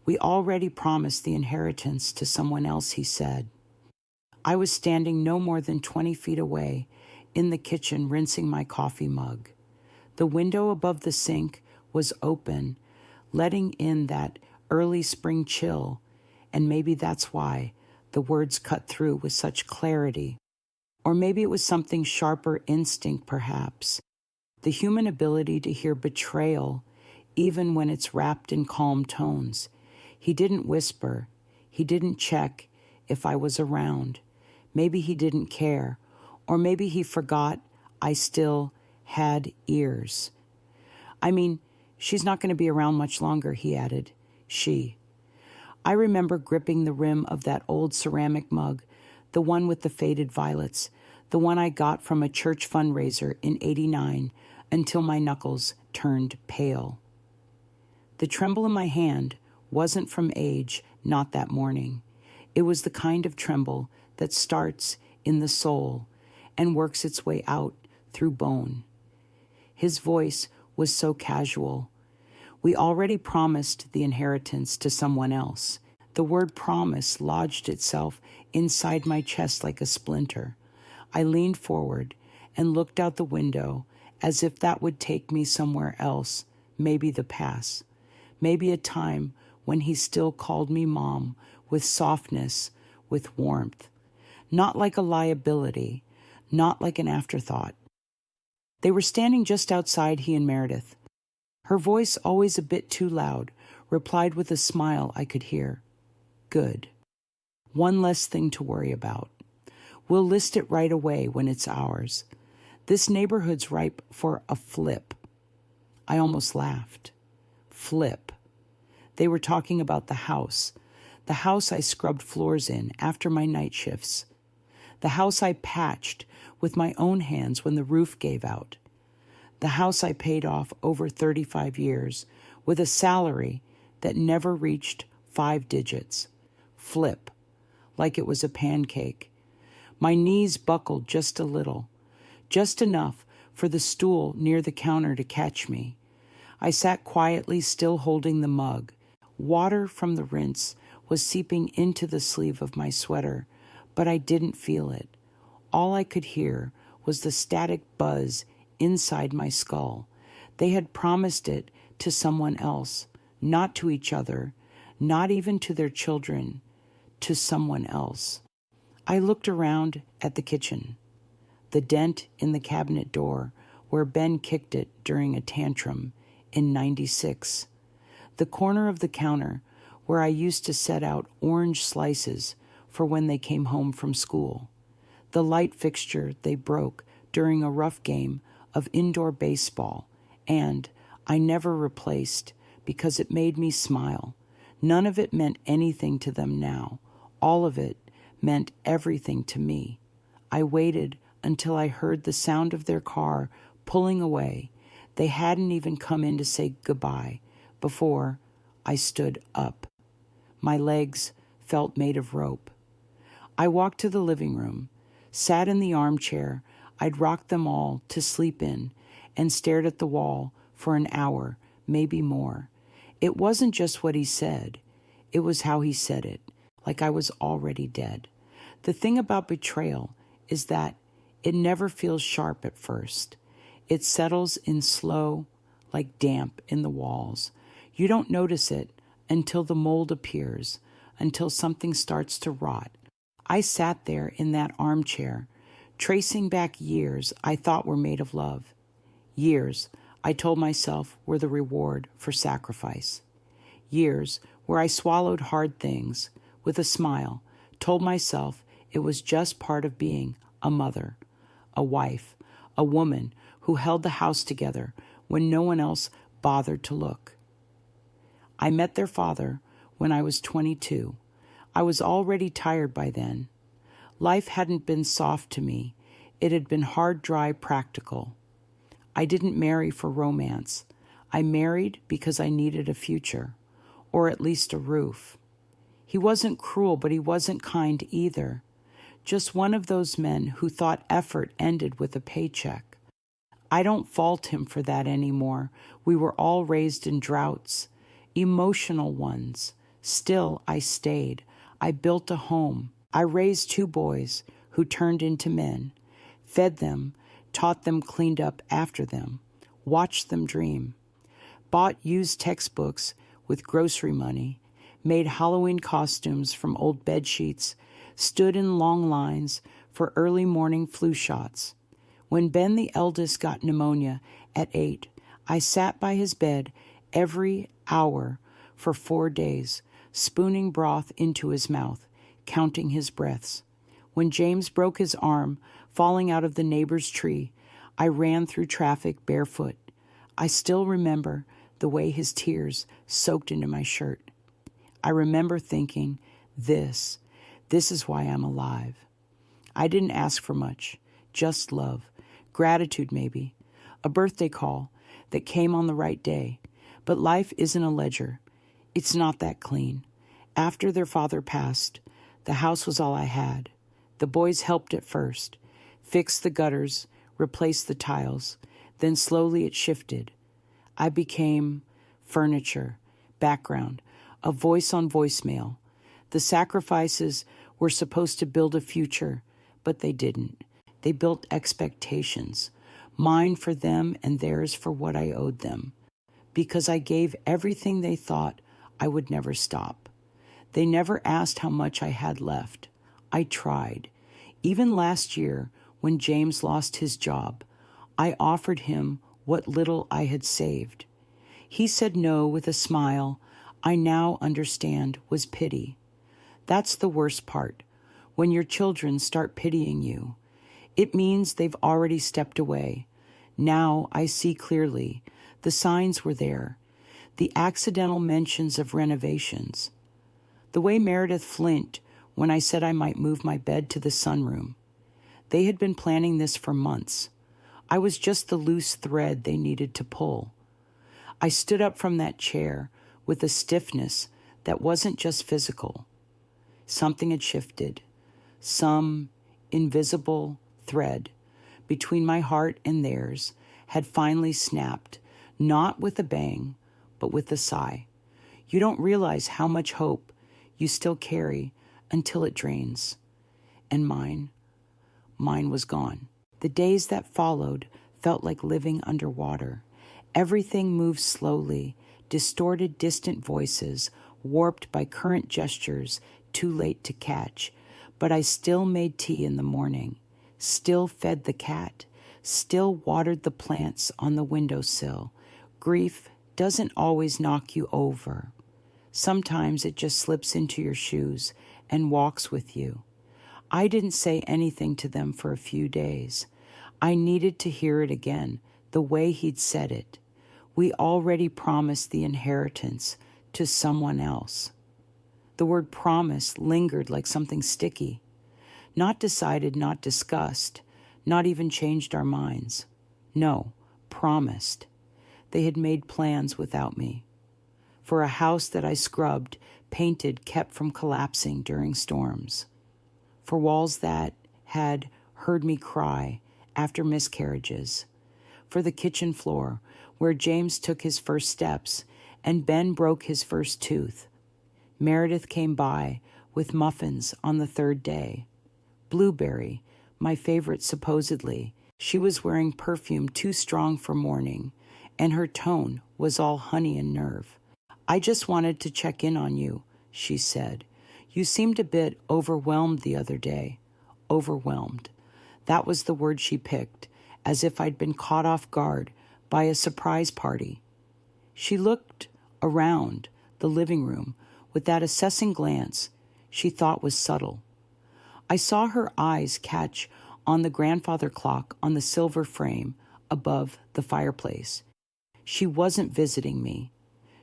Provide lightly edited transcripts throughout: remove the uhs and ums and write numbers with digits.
We already promised the inheritance to someone else, he said. I was standing no more than 20 feet away in the kitchen rinsing my coffee mug. The window above the sink was open, letting in that early spring chill, and maybe that's why the words cut through with such clarity. Or maybe it was something sharper instinct, perhaps. The human ability to hear betrayal, even when it's wrapped in calm tones. He didn't whisper. He didn't check if I was around. Maybe he didn't care. Or maybe he forgot I still had ears. I mean, she's not going to be around much longer, he added. She. I remember gripping the rim of that old ceramic mug, the one with the faded violets, the one I got from a church fundraiser in '89, until my knuckles turned pale. The tremble in my hand wasn't from age, not that morning. It was the kind of tremble that starts in the soul and works its way out through bone. His voice was so casual. We already promised the inheritance to someone else. The word promise lodged itself inside my chest like a splinter. I leaned forward and looked out the window as if that would take me somewhere else, maybe the past, maybe a time when he still called me Mom with softness, with warmth, not like a liability, not like an afterthought. They were standing just outside, he and Meredith. Her voice, always a bit too loud, replied with a smile I could hear. Good. One less thing to worry about. We'll list it right away when it's ours. This neighborhood's ripe for a flip. I almost laughed. Flip. They were talking about the house I scrubbed floors in after my night shifts, the house I patched with my own hands when the roof gave out, the house I paid off over 35 years with a salary that never reached 5 digits. Flip, like it was a pancake. My knees buckled just a little, just enough for the stool near the counter to catch me. I sat quietly, still holding the mug. Water from the rinse was seeping into the sleeve of my sweater, but I didn't feel it. All I could hear was the static buzz inside my skull. They had promised it to someone else, not to each other, not even to their children, to someone else. I looked around at the kitchen, the dent in the cabinet door where Ben kicked it during a tantrum in '96, the corner of the counter where I used to set out orange slices for when they came home from school, the light fixture they broke during a rough game of indoor baseball, and I never replaced because it made me smile. None of it meant anything to them now. All of it meant everything to me. I waited until I heard the sound of their car pulling away. They hadn't even come in to say goodbye before I stood up. My legs felt made of rope. I walked to the living room, sat in the armchair I'd rocked them all to sleep in, and stared at the wall for an hour, maybe more. It wasn't just what he said. It was how he said it, like I was already dead. The thing about betrayal is that it never feels sharp at first. It settles in slow, like damp in the walls. You don't notice it until the mold appears, until something starts to rot. I sat there in that armchair, tracing back years I thought were made of love. Years I told myself were the reward for sacrifice. Years where I swallowed hard things with a smile, told myself it was just part of being a mother, a wife, a woman who held the house together when no one else bothered to look. I met their father when I was 22. I was already tired by then. Life hadn't been soft to me. It had been hard, dry, practical. I didn't marry for romance. I married because I needed a future, or at least a roof. He wasn't cruel, but he wasn't kind either. Just one of those men who thought effort ended with a paycheck. I don't fault him for that anymore. We were all raised in droughts, emotional ones, Still, I stayed. I built a home. I raised 2 boys who turned into men, fed them, taught them, cleaned up after them, watched them dream, bought used textbooks with grocery money, made Halloween costumes from old bed sheets, stood in long lines for early morning flu shots. When Ben, the eldest, got pneumonia at 8, I sat by his bed every hour for 4 days, spooning broth into his mouth, counting his breaths. When James broke his arm falling out of the neighbor's tree, I ran through traffic barefoot. I still remember the way his tears soaked into my shirt. I remember thinking, this is why I'm alive. I didn't ask for much, just love, gratitude maybe, a birthday call that came on the right day. But life isn't a ledger. It's not that clean. After their father passed, the house was all I had. The boys helped at first, fixed the gutters, replaced the tiles. Then slowly it shifted. I became furniture, background, a voice on voicemail. The sacrifices were supposed to build a future, but they didn't. They built expectations, mine for them and theirs for what I owed them, because I gave everything they thought I would never stop. They never asked how much I had left. I tried. Even last year, when James lost his job, I offered him what little I had saved. He said no with a smile I now understand was pity. That's the worst part. When your children start pitying you, it means they've already stepped away. Now I see clearly. The signs were there. The accidental mentions of renovations. The way Meredith Flint when I said I might move my bed to the sunroom. They had been planning this for months. I was just the loose thread they needed to pull. I stood up from that chair with a stiffness that wasn't just physical. Something had shifted. Some invisible thread between my heart and theirs had finally snapped, not with a bang, but with a sigh. You don't realize how much hope you still carry until it drains. And mine was gone. The days that followed felt like living underwater. Everything moved slowly, distorted, distant voices, warped by current gestures, too late to catch. But I still made tea in the morning, still fed the cat, still watered the plants on the windowsill. Grief doesn't always knock you over. Sometimes it just slips into your shoes and walks with you. I didn't say anything to them for a few days. I needed to hear it again, the way he'd said it. We already promised the inheritance to someone else. The word promise lingered like something sticky. Not decided, not discussed, not even changed our minds. No, promised. They had made plans without me. For a house that I scrubbed, painted, kept from collapsing during storms. For walls that had heard me cry after miscarriages. For the kitchen floor where James took his first steps and Ben broke his first tooth. Meredith came by with muffins on the 3rd day. Blueberry, my favorite supposedly. She was wearing perfume too strong for morning, and her tone was all honey and nerve. I just wanted to check in on you, she said. You seemed a bit overwhelmed the other day. Overwhelmed. That was the word she picked, as if I'd been caught off guard by a surprise party. She looked around the living room with that assessing glance she thought was subtle. I saw her eyes catch on the grandfather clock on the silver frame above the fireplace. She wasn't visiting me.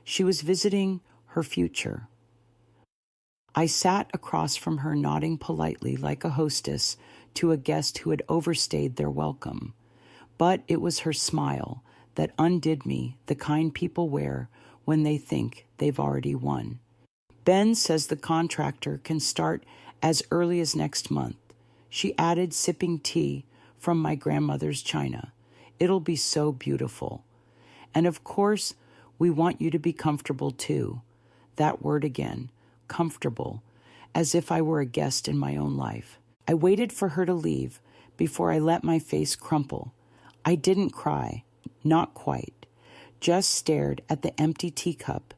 She was visiting her future. I sat across from her, nodding politely like a hostess to a guest who had overstayed their welcome. But it was her smile that undid me, the kind people wear when they think they've already won. Ben says the contractor can start as early as next month. She added, sipping tea from my grandmother's china. It'll be so beautiful. And of course, we want you to be comfortable too. that word again, comfortable, as if I were a guest in my own life. I waited for her to leave before I let my face crumple. I didn't cry, not quite, just stared at the empty teacup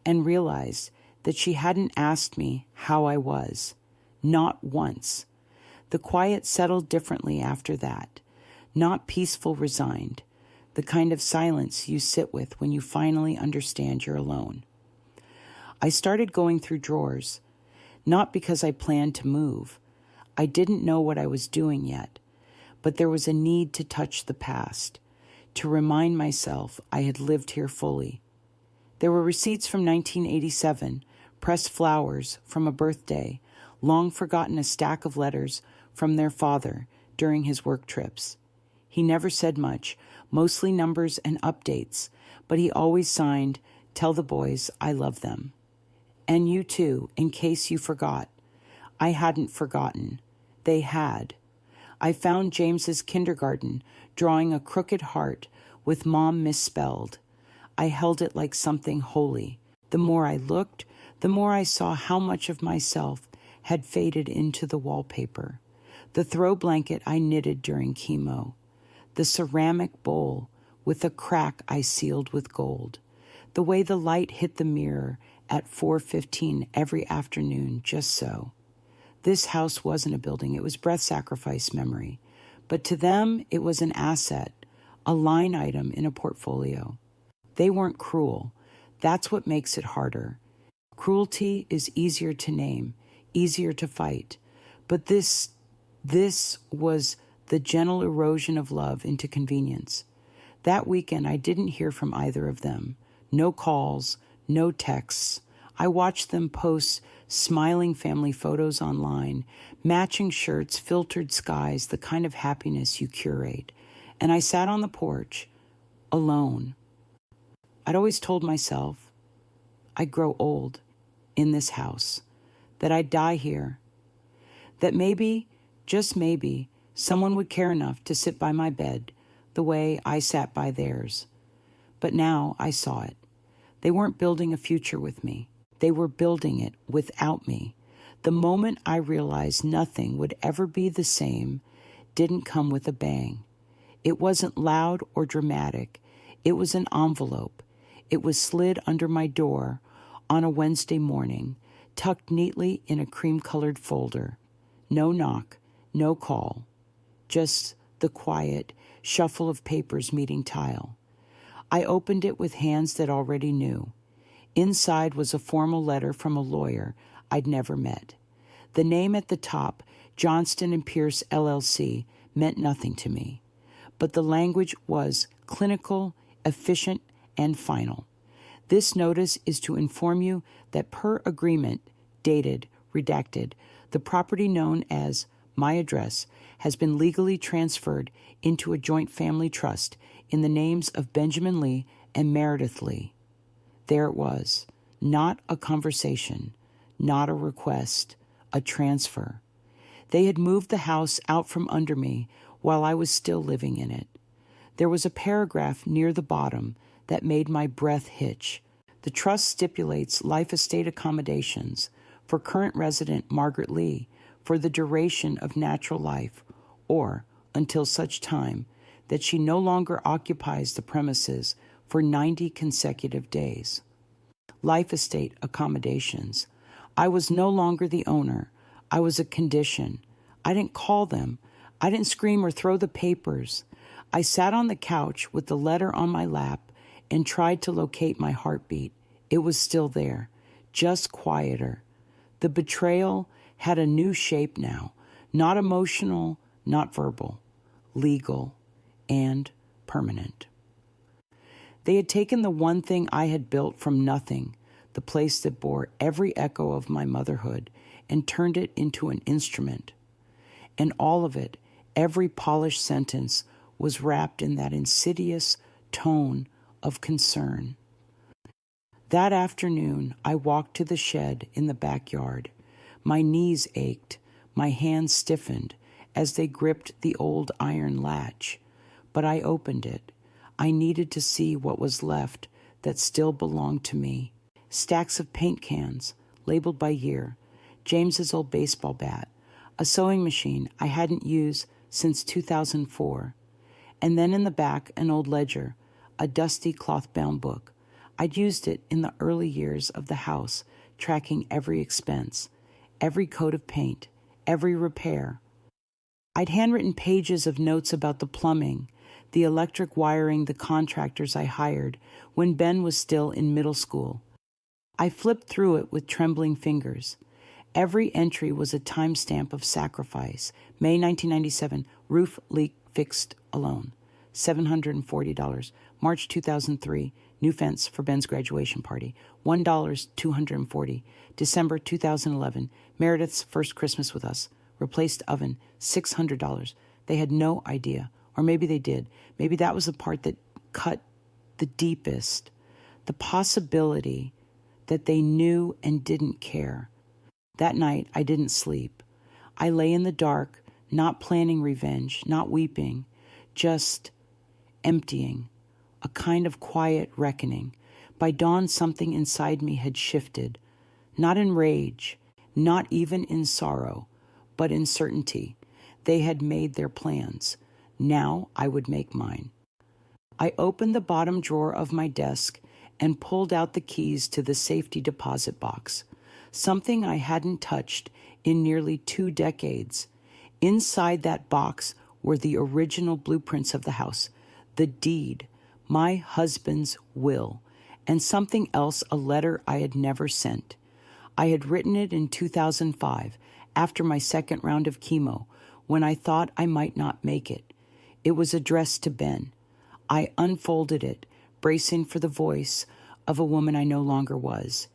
and realized that she hadn't asked me how I was, not once. The quiet settled differently after that, not peaceful, resigned, the kind of silence you sit with when you finally understand you're alone. I started going through drawers, not because I planned to move. I didn't know what I was doing yet, but there was a need to touch the past, to remind myself I had lived here fully. There were receipts from 1987, pressed flowers from a birthday, long forgotten a stack of letters from their father during his work trips. He never said much, mostly numbers and updates, but he always signed, "Tell the boys I love them." And you too, in case you forgot. I hadn't forgotten. They had. I found James's kindergarten drawing a crooked heart with Mom misspelled. I held it like something holy. The more I looked, the more I saw how much of myself had faded into the wallpaper. The throw blanket I knitted during chemo. The ceramic bowl with a crack I sealed with gold. The way the light hit the mirror at 4:15 every afternoon, just so. This house wasn't a building, it was breath sacrifice memory. But to them, it was an asset, a line item in a portfolio. They weren't cruel. That's what makes it harder. Cruelty is easier to name, easier to fight. But this was the gentle erosion of love into convenience. That weekend, I didn't hear from either of them. No calls, no texts. I watched them post smiling family photos online, matching shirts, filtered skies, the kind of happiness you curate. And I sat on the porch, alone. I'd always told myself I'd grow old in this house, that I'd die here, that maybe, just maybe, someone would care enough to sit by my bed the way I sat by theirs. But now I saw it. They weren't building a future with me. They were building it without me. The moment I realized nothing would ever be the same didn't come with a bang. It wasn't loud or dramatic. It was an envelope. It was slid under my door on a Wednesday morning, tucked neatly in a cream-colored folder. No knock, no call, just the quiet shuffle of papers meeting tile. I opened it with hands that already knew. Inside was a formal letter from a lawyer I'd never met. The name at the top, Johnston & Pierce, LLC, meant nothing to me. But the language was clinical, efficient, and final. This notice is to inform you that per agreement, dated, redacted, the property known as my address has been legally transferred into a joint family trust in the names of Benjamin Lee and Meredith Lee. There it was, not a conversation, not a request, a transfer. They had moved the house out from under me while I was still living in it. There was a paragraph near the bottom that made my breath hitch. The trust stipulates life estate accommodations for current resident Margaret Lee for the duration of natural life, or until such time that she no longer occupies the premises for 90 consecutive days. Life estate accommodations. I was no longer the owner. I was a condition. I didn't call them. I didn't scream or throw the papers. I sat on the couch with the letter on my lap and tried to locate my heartbeat. It was still there, just quieter. The betrayal had a new shape now, not emotional, not verbal, legal, and permanent. They had taken the one thing I had built from nothing, the place that bore every echo of my motherhood, and turned it into an instrument. And all of it, every polished sentence, was wrapped in that insidious tone of concern. That afternoon, I walked to the shed in the backyard. My knees ached, my hands stiffened as they gripped the old iron latch. But I opened it. I needed to see what was left that still belonged to me. stacks of paint cans, labeled by year, James's old baseball bat, a sewing machine I hadn't used since 2004, and then in the back an old ledger, a dusty cloth-bound book. I'd used it in the early years of the house, tracking every expense, every coat of paint, every repair. I'd handwritten pages of notes about the plumbing, the electric wiring, the contractors I hired when Ben was still in middle school. I flipped through it with trembling fingers. Every entry was a timestamp of sacrifice. May 1997, roof leak fixed alone, $740. March 2003, new fence for Ben's graduation party, $1, $240. December 2011, Meredith's first Christmas with us, replaced oven, $600. They had no idea, or maybe they did. Maybe that was the part that cut the deepest, the possibility that they knew and didn't care. That night, I didn't sleep. I lay in the dark, not planning revenge, not weeping, just emptying, a kind of quiet reckoning. By dawn, something inside me had shifted, not in rage, not even in sorrow, but in certainty. They had made their plans. Now I would make mine. I opened the bottom drawer of my desk and pulled out the keys to the safety deposit box, something I hadn't touched in nearly 2 decades. Inside that box were the original blueprints of the house, the deed, my husband's will, and something else, a letter I had never sent. I had written it in 2005, after my second round of chemo, when I thought I might not make it. It was addressed to Ben. I unfolded it, bracing for the voice of a woman I no longer was.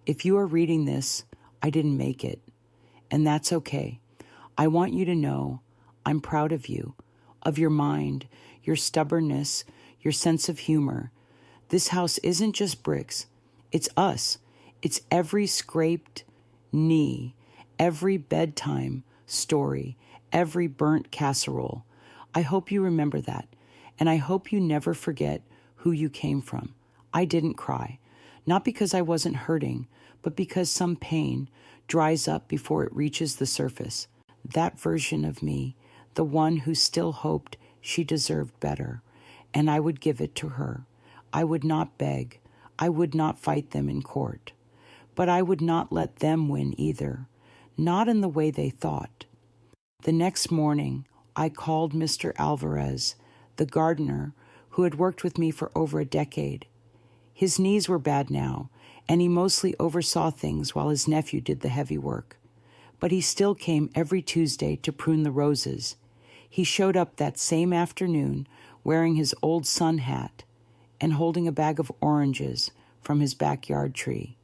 If you are reading this, I didn't make it, and that's okay. I want you to know I'm proud of you, of your mind, your stubbornness, your sense of humor. This house isn't just bricks. It's us. It's every scraped knee, every bedtime story, every burnt casserole. I hope you remember that, and I hope you never forget who you came from. I didn't cry, not because I wasn't hurting, but because some pain dries up before it reaches the surface. That version of me, the one who still hoped she deserved better, and I would give it to her. I would not beg. I would not fight them in court. But I would not let them win either, not in the way they thought. The next morning, I called Mr. Alvarez, the gardener who had worked with me for over a decade. His knees were bad now, and he mostly oversaw things while his nephew did the heavy work. But he still came every Tuesday to prune the roses. He showed up that same afternoon wearing his old sun hat and holding a bag of oranges from his backyard tree.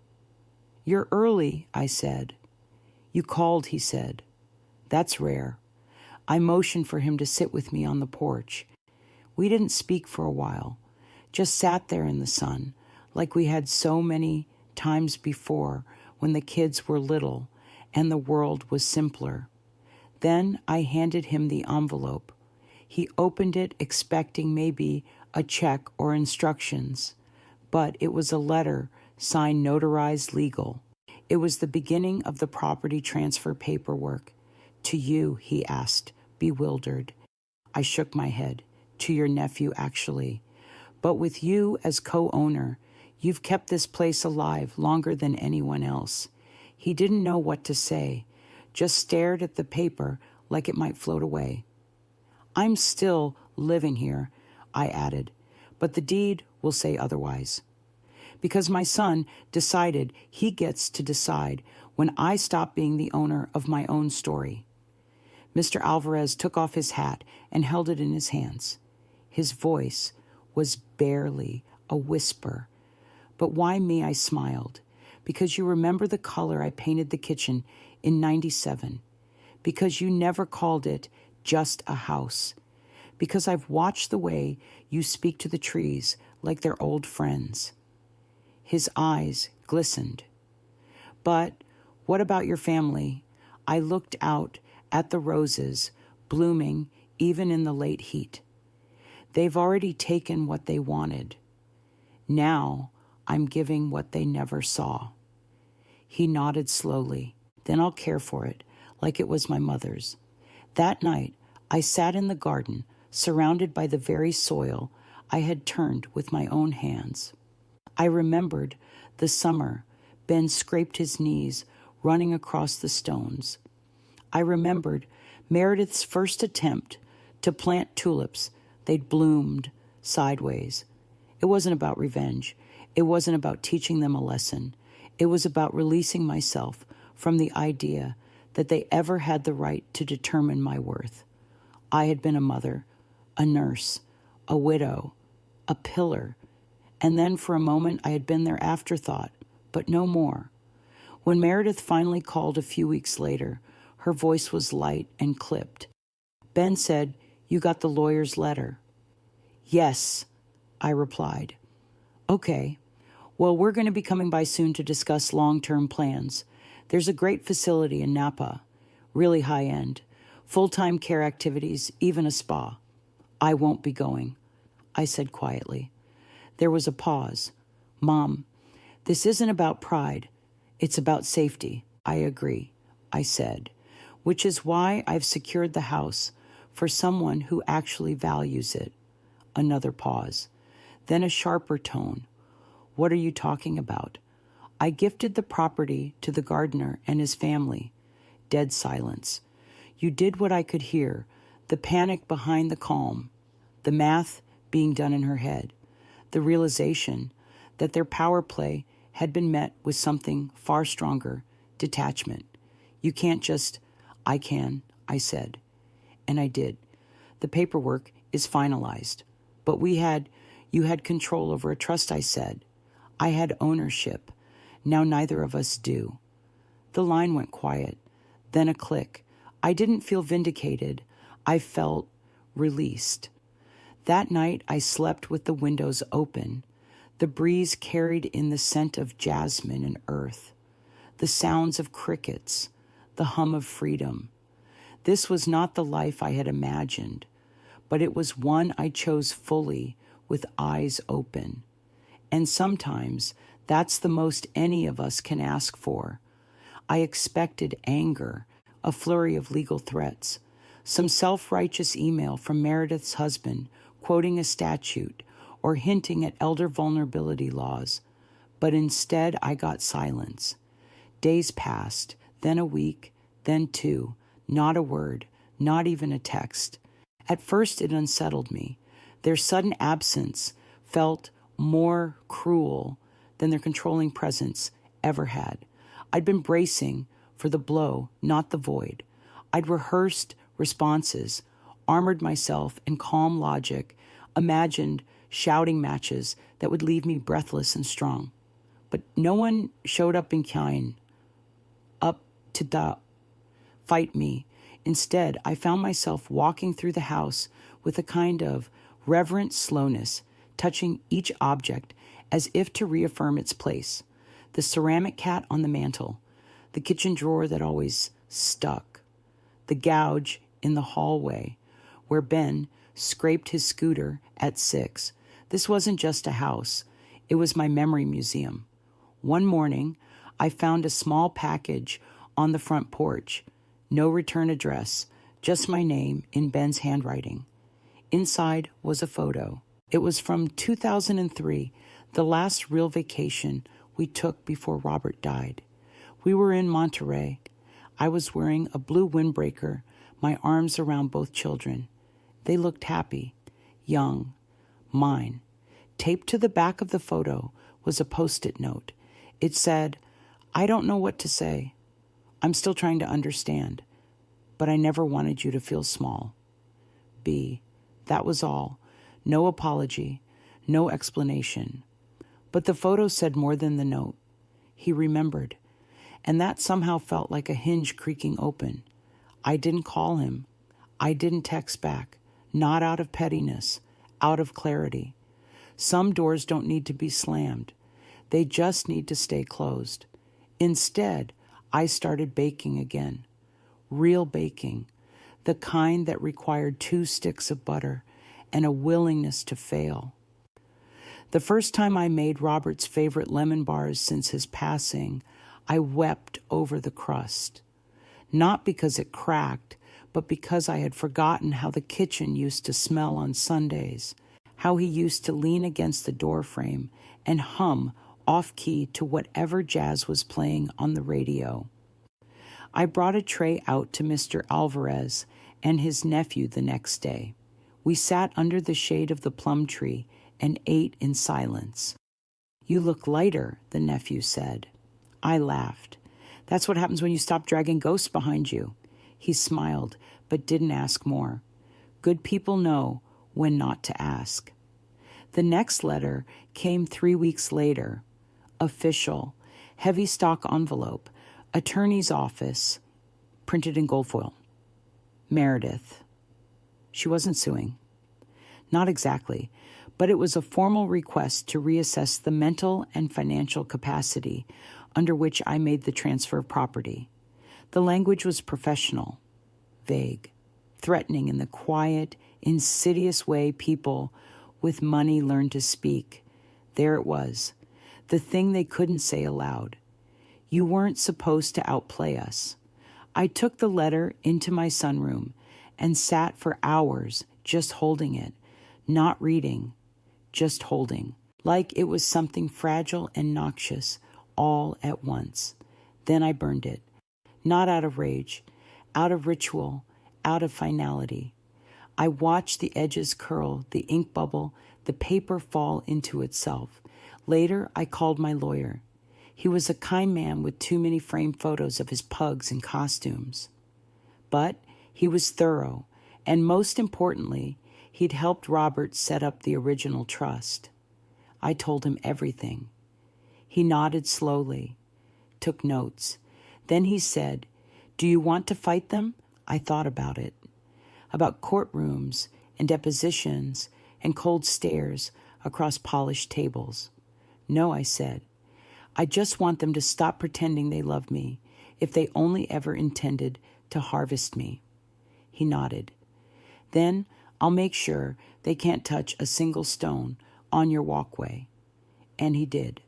"You're early," I said. "You called," he said. "That's rare." I motioned for him to sit with me on the porch. We didn't speak for a while, just sat there in the sun, like we had so many times before when the kids were little and the world was simpler. Then I handed him the envelope. He opened it expecting maybe a check or instructions, but it was a letter signed notarized legal. It was the beginning of the property transfer paperwork. "To you," he asked, bewildered. I shook my head. "To your nephew, actually. But with you as co-owner, you've kept this place alive longer than anyone else." He didn't know what to say, just stared at the paper like it might float away. "I'm still living here," I added, "but the deed will say otherwise. Because my son decided he gets to decide when I stop being the owner of my own story." Mr. Alvarez took off his hat and held it in his hands. His voice was barely a whisper. "But why me?" I smiled. "Because you remember the color I painted the kitchen in 97. Because you never called it just a house. Because I've watched the way you speak to the trees like they're old friends." His eyes glistened. "But what about your family?" I looked out at the roses, blooming even in the late heat. "They've already taken what they wanted. Now I'm giving what they never saw. He nodded slowly. Then I'll care for it, like it was my mother's. That night, I sat in the garden, surrounded by the very soil I had turned with my own hands. I remembered the summer Ben scraped his knees, running across the stones. I remembered Meredith's first attempt to plant tulips. They'd bloomed sideways. It wasn't about revenge. It wasn't about teaching them a lesson. It was about releasing myself from the idea that they ever had the right to determine my worth. I had been a mother, a nurse, a widow, a pillar, and then for a moment I had been their afterthought, but no more. When Meredith finally called a few weeks later, her voice was light and clipped. Ben said, "You got the lawyer's letter." "Yes," I replied. "Okay. Well, we're going to be coming by soon to discuss long-term plans. There's a great facility in Napa, really high-end, full-time care activities, even a spa. I won't be going," I said quietly. There was a pause. "Mom, this isn't about pride. It's about safety." "I agree," I said, "which is why I've secured the house for someone who actually values it." Another pause. Then a sharper tone. "What are you talking about?" "I gifted the property to the gardener and his family." Dead silence. You did what I could hear, the panic behind the calm, the math being done in her head, the realization that their power play had been met with something far stronger, detachment. "You can't just—" "I can," I said. And I did. "The paperwork is finalized. But you had control over a trust," I said. "I had ownership. Now neither of us do." The line went quiet, then a click. I didn't feel vindicated. I felt released. That night I slept with the windows open. The breeze carried in the scent of jasmine and earth, the sounds of crickets, the hum of freedom. This was not the life I had imagined, but it was one I chose fully with eyes open. And sometimes that's the most any of us can ask for. I expected anger, a flurry of legal threats, some self-righteous email from Meredith's husband quoting a statute or hinting at elder vulnerability laws. But instead I got silence. Days passed, then a week, then two, not a word, not even a text. At first it unsettled me. Their sudden absence felt more cruel than their controlling presence ever had. I'd been bracing for the blow, not the void. I'd rehearsed responses, armored myself in calm logic, imagined shouting matches that would leave me breathless and strong. But no one showed up in kind, up to fight me. Instead, I found myself walking through the house with a kind of reverent slowness, touching each object as if to reaffirm its place. The ceramic cat on the mantel, the kitchen drawer that always stuck, the gouge in the hallway where Ben scraped his scooter at 6. This wasn't just a house. It was my memory museum. One morning, I found a small package on the front porch. No return address, just my name in Ben's handwriting. Inside was a photo. It was from 2003, the last real vacation we took before Robert died. We were in Monterey. I was wearing a blue windbreaker, my arms around both children. They looked happy, young, mine. Taped to the back of the photo was a Post-it note. It said, "I don't know what to say. I'm still trying to understand, but I never wanted you to feel small. B." That was all. No apology, no explanation. But the photo said more than the note. He remembered, and that somehow felt like a hinge creaking open. I didn't call him. I didn't text back, not out of pettiness, out of clarity. Some doors don't need to be slammed. They just need to stay closed. Instead, I started baking again. Real baking, the kind that required 2 sticks of butter and a willingness to fail. The first time I made Robert's favorite lemon bars since his passing, I wept over the crust. Not because it cracked, but because I had forgotten how the kitchen used to smell on Sundays, how he used to lean against the doorframe and hum off-key to whatever jazz was playing on the radio. I brought a tray out to Mr. Alvarez and his nephew the next day. We sat under the shade of the plum tree and ate in silence. "You look lighter," the nephew said. I laughed. "That's what happens when you stop dragging ghosts behind you." He smiled, but didn't ask more. Good people know when not to ask. The next letter came 3 weeks later. Official, heavy stock envelope, attorney's office, printed in gold foil. Meredith. She wasn't suing. Not exactly, but it was a formal request to reassess the mental and financial capacity under which I made the transfer of property. The language was professional, vague, threatening in the quiet, insidious way people with money learn to speak. There it was, the thing they couldn't say aloud. You weren't supposed to outplay us. I took the letter into my sunroom and sat for hours just holding it, not reading, just holding, like it was something fragile and noxious all at once. Then I burned it, not out of rage, out of ritual, out of finality. I watched the edges curl, the ink bubble, the paper fall into itself. Later, I called my lawyer. He was a kind man with too many framed photos of his pugs and costumes. But he was thorough, and most importantly, he'd helped Robert set up the original trust. I told him everything. He nodded slowly, took notes. Then he said, "Do you want to fight them?" I thought about it. About courtrooms and depositions and cold stares across polished tables. "No," I said. "I just want them to stop pretending they love me if they only ever intended to harvest me." He nodded. "Then I'll make sure they can't touch a single stone on your walkway." And he did.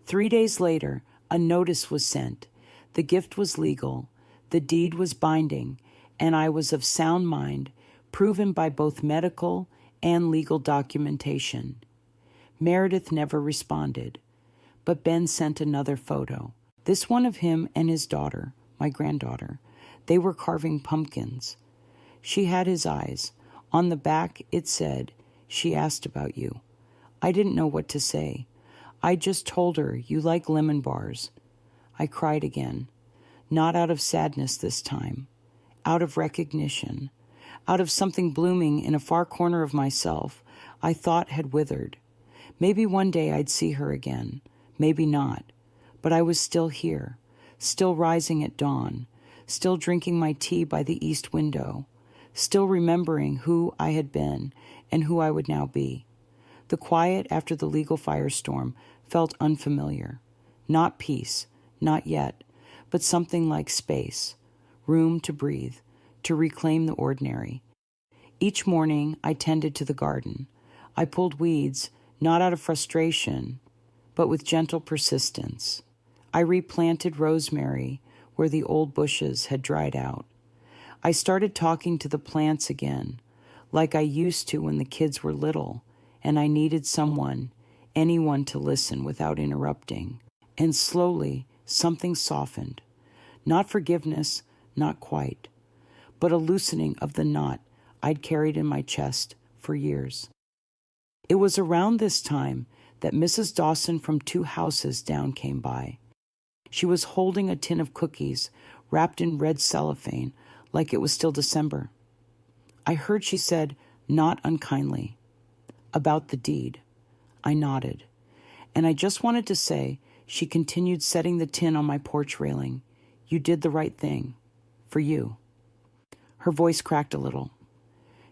3 days later, a notice was sent. The gift was legal, the deed was binding, and I was of sound mind, proven by both medical and legal documentation. Meredith never responded, but Ben sent another photo. This one of him and his daughter, my granddaughter. They were carving pumpkins. She had his eyes. On the back, it said, "She asked about you." I didn't know what to say. I just told her, "You like lemon bars." I cried again, not out of sadness this time, out of recognition, out of something blooming in a far corner of myself I thought had withered. Maybe one day I'd see her again, maybe not, but I was still here, still rising at dawn, still drinking my tea by the east window, still remembering who I had been and who I would now be. The quiet after the legal firestorm felt unfamiliar. Not peace, not yet, but something like space, room to breathe, to reclaim the ordinary. Each morning I tended to the garden. I pulled weeds, not out of frustration, but with gentle persistence. I replanted rosemary where the old bushes had dried out. I started talking to the plants again, like I used to when the kids were little, and I needed someone, anyone to listen without interrupting. And slowly, something softened. Not forgiveness, not quite, but a loosening of the knot I'd carried in my chest for years. It was around this time that Mrs. Dawson from 2 houses down came by. She was holding a tin of cookies wrapped in red cellophane like it was still December. I heard she said, not unkindly, about the deed. I nodded, and I just wanted to say, she continued setting the tin on my porch railing, "You did the right thing. For you." Her voice cracked a little.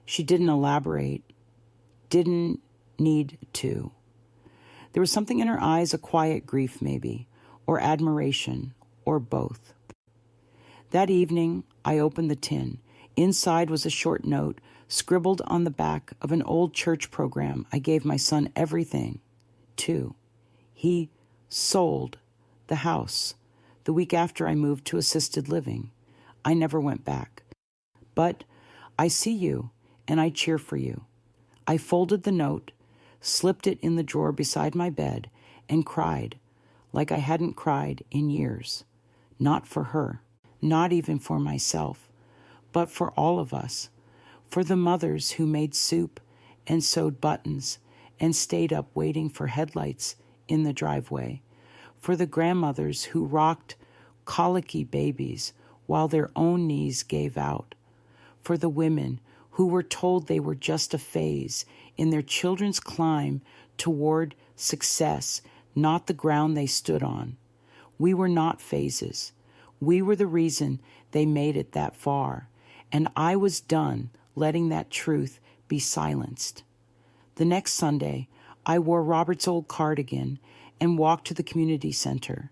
She didn't elaborate, didn't need to. There was something in her eyes, a quiet grief maybe, or admiration, or both. That evening, I opened the tin. Inside was a short note scribbled on the back of an old church program I gave my son everything to. He sold the house the week after I moved to assisted living. I never went back. But I see you, and I cheer for you. I folded the note, slipped it in the drawer beside my bed, and cried like I hadn't cried in years. Not for her, not even for myself, but for all of us, for the mothers who made soup and sewed buttons and stayed up waiting for headlights in the driveway, for the grandmothers who rocked colicky babies while their own knees gave out, for the women who were told they were just a phase in their children's climb toward success, not the ground they stood on. We were not phases. We were the reason they made it that far, and I was done letting that truth be silenced. The next Sunday, I wore Robert's old cardigan and walked to the community center.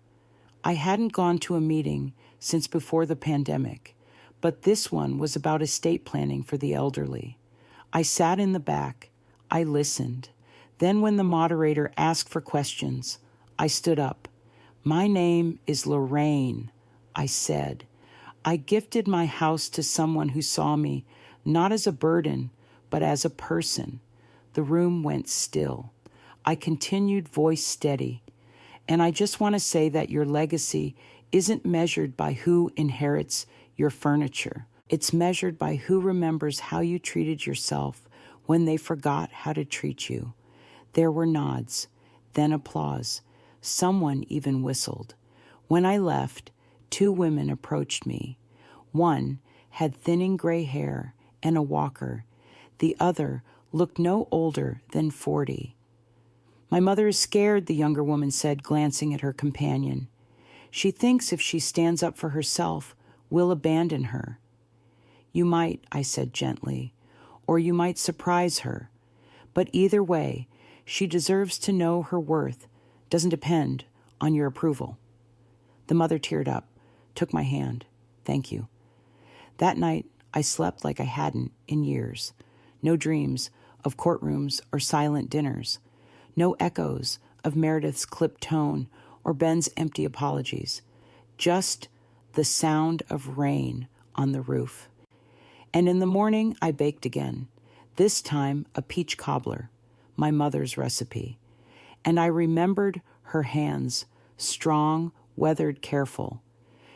I hadn't gone to a meeting since before the pandemic, but this one was about estate planning for the elderly. I sat in the back. I listened. Then when the moderator asked for questions, I stood up. "My name is Lorraine," I said. I gifted my house to someone who saw me not as a burden, but as a person. The room went still. I continued, voice steady. And I just want to say that your legacy isn't measured by who inherits your furniture. It's measured by who remembers how you treated yourself when they forgot how to treat you. There were nods, then applause. Someone even whistled. When I left, 2 women approached me. One had thinning gray hair and a walker. The other looked no older than 40. "My mother is scared," the younger woman said, glancing at her companion. "She thinks if she stands up for herself, we'll abandon her." "You might," I said gently, "or you might surprise her. But either way, she deserves to know her worth doesn't depend on your approval." The mother teared up, took my hand. "Thank you." That night, I slept like I hadn't in years. No dreams of courtrooms or silent dinners. No echoes of Meredith's clipped tone or Ben's empty apologies. Just the sound of rain on the roof. And in the morning, I baked again. This time, a peach cobbler, my mother's recipe. And I remembered her hands, strong, weathered, careful.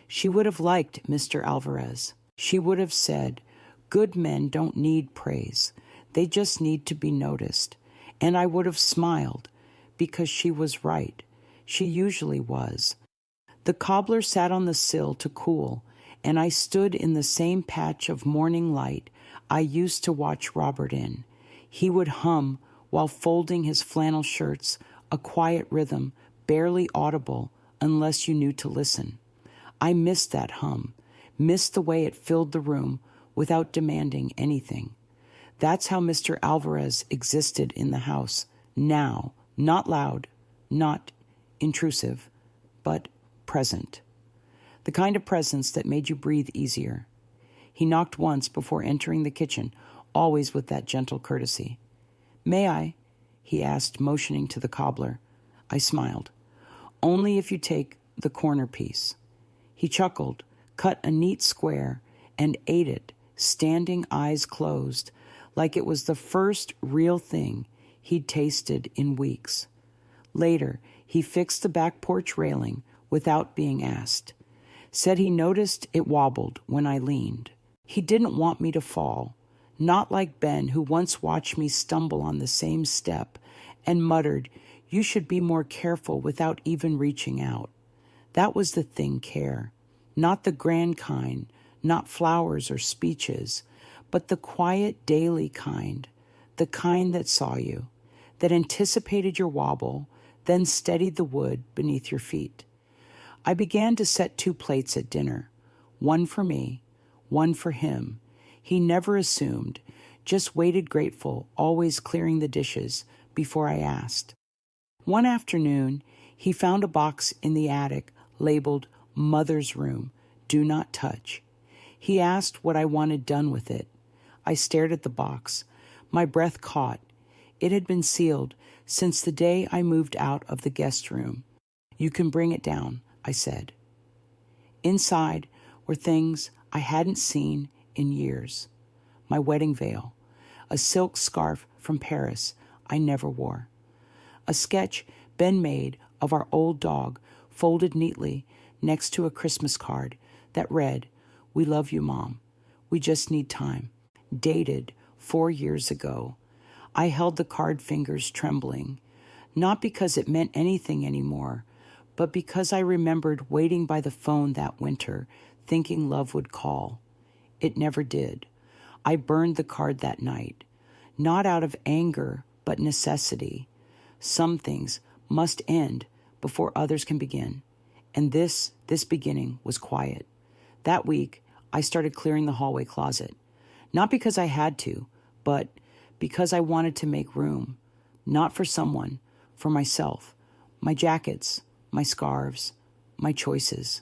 She would have liked Mr. Alvarez. She would have said, "Good men don't need praise. They just need to be noticed." And I would have smiled, because she was right. She usually was. The cobbler sat on the sill to cool, and I stood in the same patch of morning light I used to watch Robert in. He would hum while folding his flannel shirts, a quiet rhythm, barely audible unless you knew to listen. I missed that hum, missed the way it filled the room without demanding anything. That's how Mr. Alvarez existed in the house, now, not loud, not intrusive, but present. The kind of presence that made you breathe easier. He knocked once before entering the kitchen, always with that gentle courtesy. "May I?" he asked, motioning to the cobbler. I smiled. "Only if you take the corner piece." He chuckled, cut a neat square, and ate it, standing, eyes closed, like it was the first real thing he'd tasted in weeks. Later, he fixed the back porch railing without being asked. Said he noticed it wobbled when I leaned. He didn't want me to fall, not like Ben, who once watched me stumble on the same step and muttered, "You should be more careful," without even reaching out. That was the thing, care. Not the grand kind, not flowers or speeches, but the quiet daily kind, the kind that saw you, that anticipated your wobble, then steadied the wood beneath your feet. I began to set 2 plates at dinner, one for me, one for him. He never assumed, just waited grateful, always clearing the dishes before I asked. One afternoon, he found a box in the attic labeled "Mother's Room, Do Not Touch." He asked what I wanted done with it. I stared at the box. My breath caught. It had been sealed since the day I moved out of the guest room. "You can bring it down," I said. Inside were things I hadn't seen in years. My wedding veil, a silk scarf from Paris I never wore, a sketch Ben made of our old dog folded neatly next to a Christmas card that read, "We love you, Mom. We just need time," dated 4 years ago. I held the card fingers trembling, not because it meant anything anymore, but because I remembered waiting by the phone that winter, thinking love would call. It never did. I burned the card that night, not out of anger, but necessity. Some things must end before others can begin, and this beginning was quiet. That week, I started clearing the hallway closet, not because I had to, but because I wanted to make room, not for someone, for myself, my jackets, my scarves, my choices.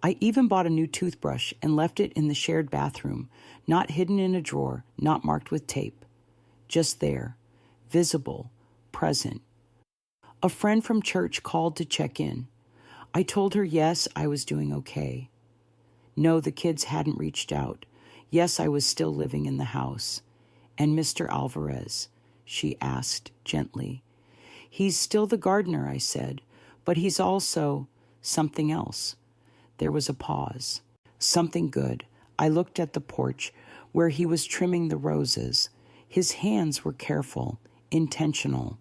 I even bought a new toothbrush and left it in the shared bathroom, not hidden in a drawer, not marked with tape. Just there, visible, present. A friend from church called to check in. I told her yes, I was doing okay. No, the kids hadn't reached out. Yes, I was still living in the house. "And Mr. Alvarez?" she asked gently. "He's still the gardener," I said, "but he's also something else." There was a pause. Something good. I looked at the porch where he was trimming the roses. His hands were careful, intentional.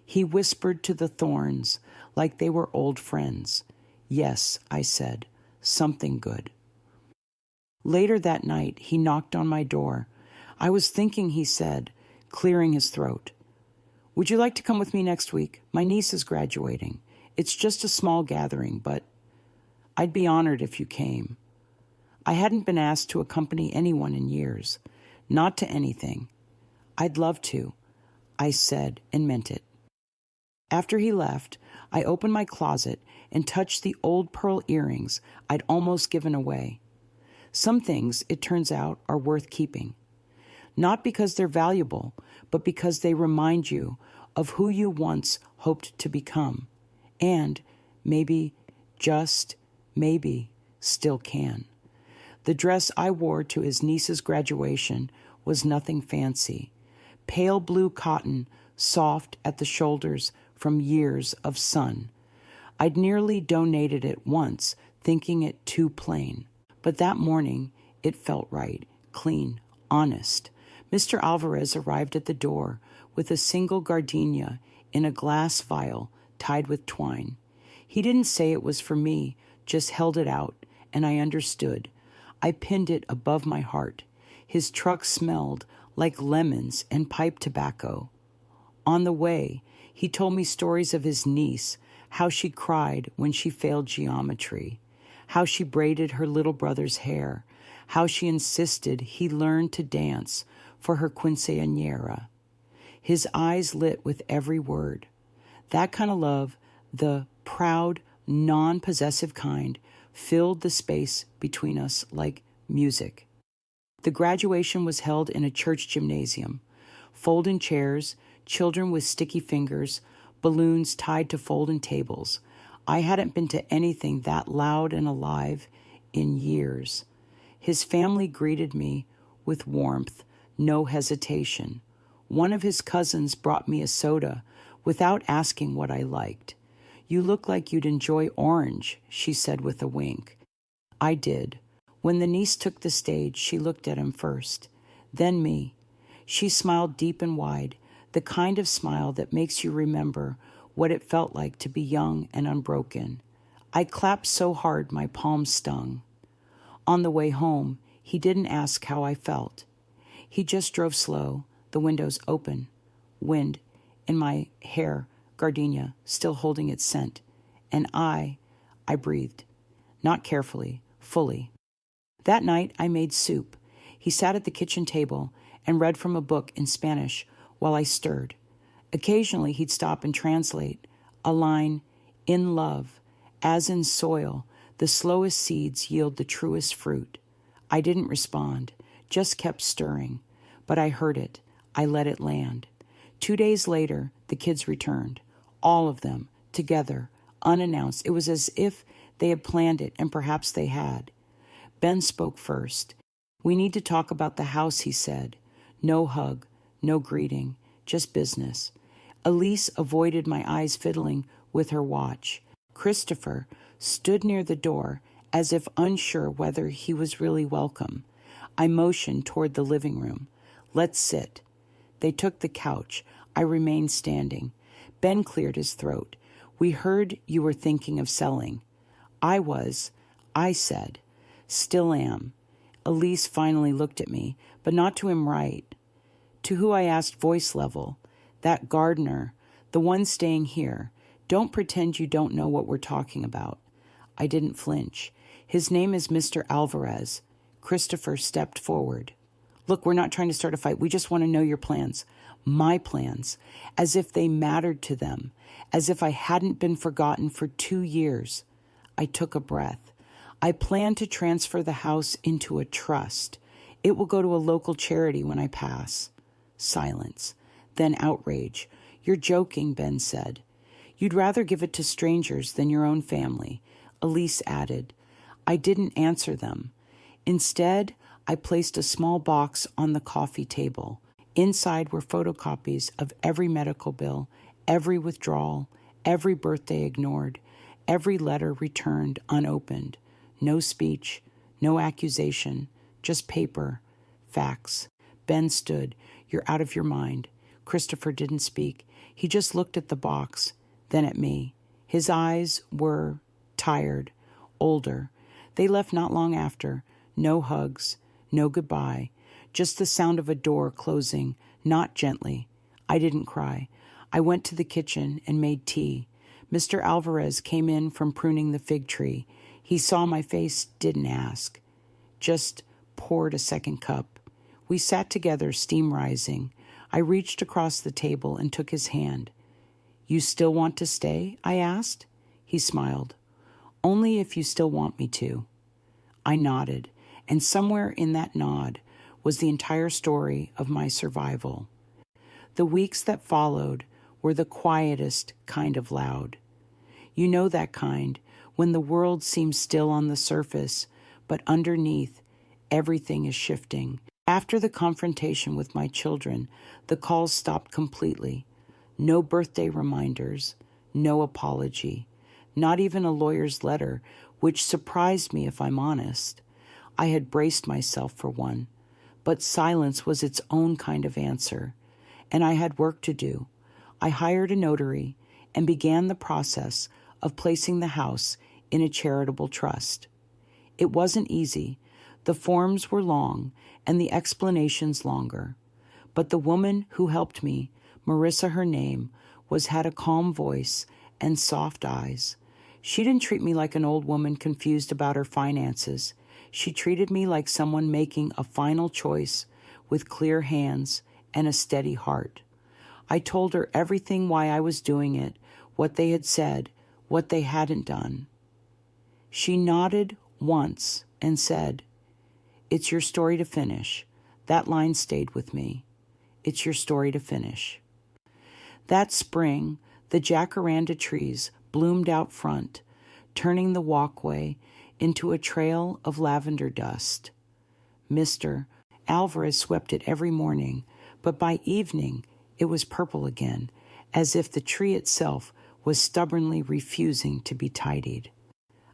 He whispered to the thorns like they were old friends. "Yes," I said, "something good." Later that night, he knocked on my door. "I was thinking," he said, clearing his throat. "Would you like to come with me next week? My niece is graduating. It's just a small gathering, but I'd be honored if you came." I hadn't been asked to accompany anyone in years, not to anything. "I'd love to," I said and meant it. After he left, I opened my closet and touched the old pearl earrings I'd almost given away. Some things, it turns out, are worth keeping. Not because they're valuable, but because they remind you of who you once hoped to become, and maybe, just maybe, still can. The dress I wore to his niece's graduation was nothing fancy. Pale blue cotton, soft at the shoulders from years of sun. I'd nearly donated it once, thinking it too plain. But that morning, it felt right, clean, honest. Mr. Alvarez arrived at the door with a single gardenia in a glass vial tied with twine. He didn't say it was for me, just held it out, and I understood. I pinned it above my heart. His truck smelled like lemons and pipe tobacco. On the way, he told me stories of his niece, how she cried when she failed geometry, how she braided her little brother's hair, how she insisted he learn to dance for her quinceañera. His eyes lit with every word. That kind of love, the proud, non-possessive kind, filled the space between us like music. The graduation was held in a church gymnasium. Fold-in chairs, children with sticky fingers, balloons tied to fold-in tables. I hadn't been to anything that loud and alive in years. His family greeted me with warmth, no hesitation. One of his cousins brought me a soda without asking what I liked. "You look like you'd enjoy orange," she said with a wink. I did. When the niece took the stage, she looked at him first, then me. She smiled deep and wide, the kind of smile that makes you remember what it felt like to be young and unbroken. I clapped so hard my palms stung. On the way home, he didn't ask how I felt. He just drove slow, the windows open, wind in my hair, gardenia still holding its scent, and I breathed, not carefully, fully. That night, I made soup. He sat at the kitchen table and read from a book in Spanish while I stirred. Occasionally, he'd stop and translate a line, "In love, as in soil, the slowest seeds yield the truest fruit." I didn't respond, just kept stirring. But I heard it. I let it land. 2 days later, the kids returned. All of them, together, unannounced. It was as if they had planned it, and perhaps they had. Ben spoke first. "We need to talk about the house," he said. No hug, no greeting, just business. Elise avoided my eyes fiddling with her watch. Christopher stood near the door, as if unsure whether he was really welcome. I motioned toward the living room. "Let's sit." They took the couch. I remained standing. Ben cleared his throat. "We heard you were thinking of selling." "I was," I said. "Still am." Elise finally looked at me, but not to him right. To who I asked voice level. "That gardener, the one staying here. Don't pretend you don't know what we're talking about." I didn't flinch. "His name is Mr. Alvarez." Christopher stepped forward. "Look, we're not trying to start a fight. We just want to know your plans." My plans, as if they mattered to them, as if I hadn't been forgotten for 2 years. I took a breath. "I plan to transfer the house into a trust. It will go to a local charity when I pass." Silence. Then outrage. "You're joking," Ben said. "You'd rather give it to strangers than your own family," Elise added. I didn't answer them. Instead, I placed a small box on the coffee table. Inside were photocopies of every medical bill, every withdrawal, every birthday ignored, every letter returned unopened. No speech, no accusation, just paper, facts. Ben stood. "You're out of your mind." Christopher didn't speak. He just looked at the box, then at me. His eyes were tired, older. They left not long after. No hugs, no goodbye. Just the sound of a door closing, not gently. I didn't cry. I went to the kitchen and made tea. Mr. Alvarez came in from pruning the fig tree. He saw my face, didn't ask. Just poured a second cup. We sat together, steam rising. I reached across the table and took his hand. "You still want to stay?" I asked. He smiled. "Only if you still want me to." I nodded, and somewhere in that nod was the entire story of my survival. The weeks that followed were the quietest kind of loud. You know that kind, when the world seems still on the surface, but underneath, everything is shifting. After the confrontation with my children, the calls stopped completely. No birthday reminders, no apology, not even a lawyer's letter, which surprised me if I'm honest. I had braced myself for one. But silence was its own kind of answer, and I had work to do. I hired a notary and began the process of placing the house in a charitable trust. It wasn't easy. The forms were long and the explanations longer. But the woman who helped me, Marissa her name, had a calm voice and soft eyes. She didn't treat me like an old woman confused about her finances. She treated me like someone making a final choice with clear hands and a steady heart. I told her everything, why I was doing it, what they had said, what they hadn't done. She nodded once and said, "It's your story to finish." That line stayed with me. It's your story to finish. That spring, the jacaranda trees bloomed out front, turning the walkway into a trail of lavender dust. Mr. Alvarez swept it every morning, but by evening it was purple again, as if the tree itself was stubbornly refusing to be tidied.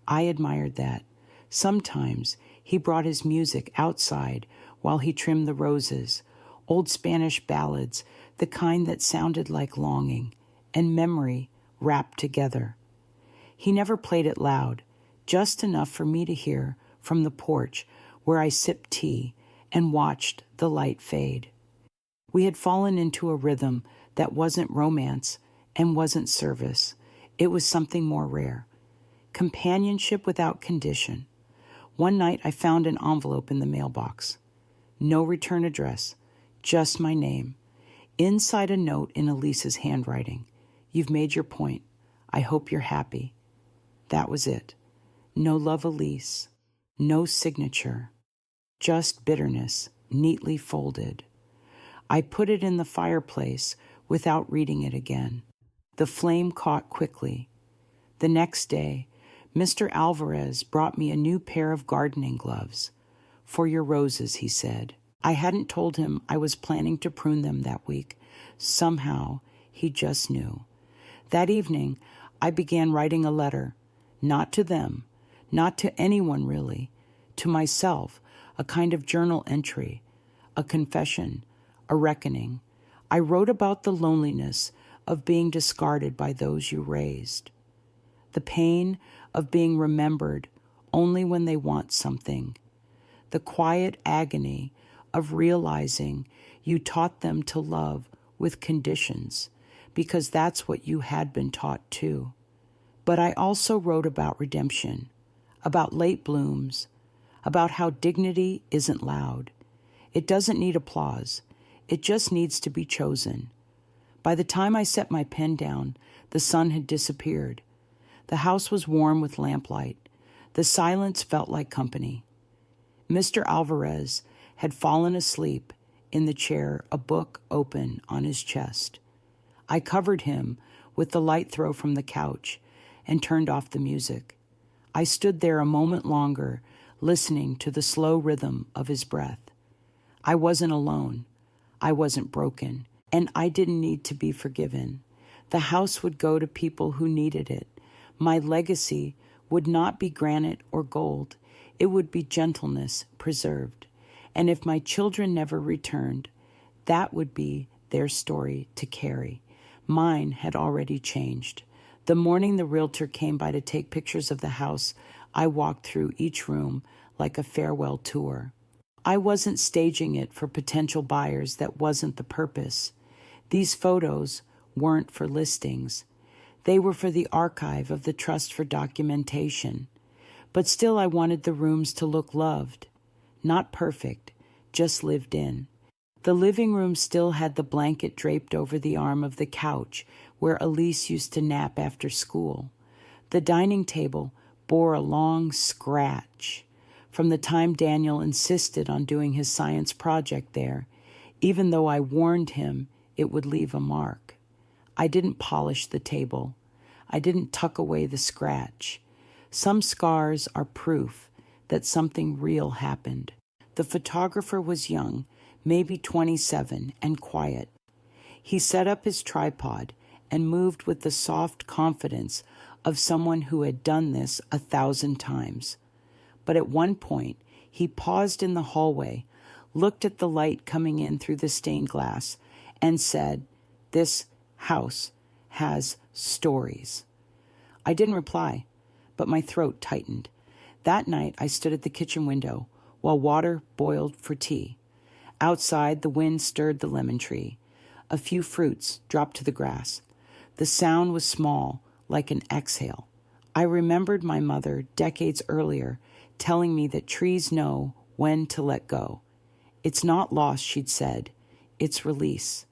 I admired that. Sometimes he brought his music outside while he trimmed the roses, old Spanish ballads, the kind that sounded like longing and memory wrapped together. He never played it loud, just enough for me to hear from the porch where I sipped tea and watched the light fade. We had fallen into a rhythm that wasn't romance and wasn't service. It was something more rare. Companionship without condition. One night I found an envelope in the mailbox. No return address, just my name. Inside a note in Elise's handwriting. "You've made your point. I hope you're happy." That was it. No love, Elise. No signature. just bitterness, neatly folded. I put it in the fireplace without reading it again. The flame caught quickly. The next day, Mr. Alvarez brought me a new pair of gardening gloves. "For your roses," he said. I hadn't told him I was planning to prune them that week. Somehow, he just knew. That evening, I began writing a letter, not to them, not to anyone really, to myself, a kind of journal entry, a confession, a reckoning. I wrote about the loneliness of being discarded by those you raised, the pain of being remembered only when they want something, the quiet agony of realizing you taught them to love with conditions, because that's what you had been taught too. But I also wrote about redemption, about late blooms, about how dignity isn't loud. It doesn't need applause. It just needs to be chosen. By the time I set my pen down, the sun had disappeared. The house was warm with lamplight. The silence felt like company. Mr. Alvarez had fallen asleep in the chair, a book open on his chest. I covered him with the light throw from the couch and turned off the music. I stood there a moment longer, listening to the slow rhythm of his breath. I wasn't alone. I wasn't broken, and I didn't need to be forgiven. The house would go to people who needed it. My legacy would not be granite or gold. It would be gentleness preserved. And if my children never returned, that would be their story to carry. Mine had already changed. The morning the realtor came by to take pictures of the house, I walked through each room like a farewell tour. I wasn't staging it for potential buyers. That wasn't the purpose. These photos weren't for listings. They were for the archive of the Trust for Documentation. But still, I wanted the rooms to look loved. Not perfect, just lived in. The living room still had the blanket draped over the arm of the couch where Elise used to nap after school. The dining table bore a long scratch from the time Daniel insisted on doing his science project there, even though I warned him it would leave a mark. I didn't polish the table. I didn't tuck away the scratch. Some scars are proof that something real happened. The photographer was young, maybe 27, and quiet. He set up his tripod and moved with the soft confidence of someone who had done this 1,000 times. But at one point, he paused in the hallway, looked at the light coming in through the stained glass, and said, "This house has stories." I didn't reply, but my throat tightened. That night, I stood at the kitchen window while water boiled for tea. Outside, the wind stirred the lemon tree. A few fruits dropped to the grass. The sound was small, like an exhale. I remembered my mother, decades earlier, telling me that trees know when to let go. "It's not loss," she'd said. "It's release."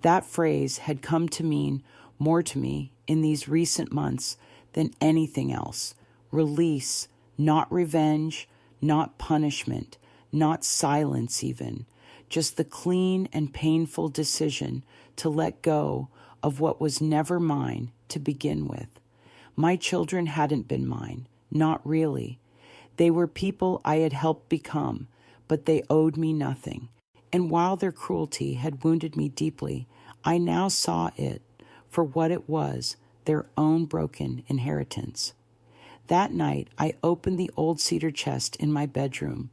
That phrase had come to mean more to me in these recent months than anything else. Release, not revenge, not punishment, not silence even, just the clean and painful decision to let go of what was never mine to begin with. My children hadn't been mine, not really. They were people I had helped become, but they owed me nothing. And while their cruelty had wounded me deeply, I now saw it for what it was, their own broken inheritance. That night, I opened the old cedar chest in my bedroom.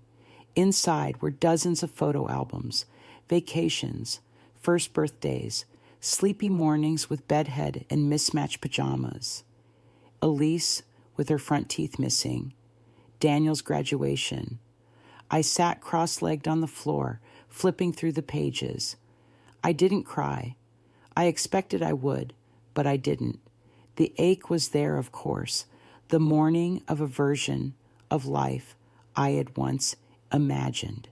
Inside were dozens of photo albums, vacations, first birthdays, sleepy mornings with bedhead and mismatched pajamas. Elise with her front teeth missing. Daniel's graduation. I sat cross-legged on the floor, flipping through the pages. I didn't cry. I expected I would, but I didn't. The ache was there, of course, the mourning of a version of life I had once imagined.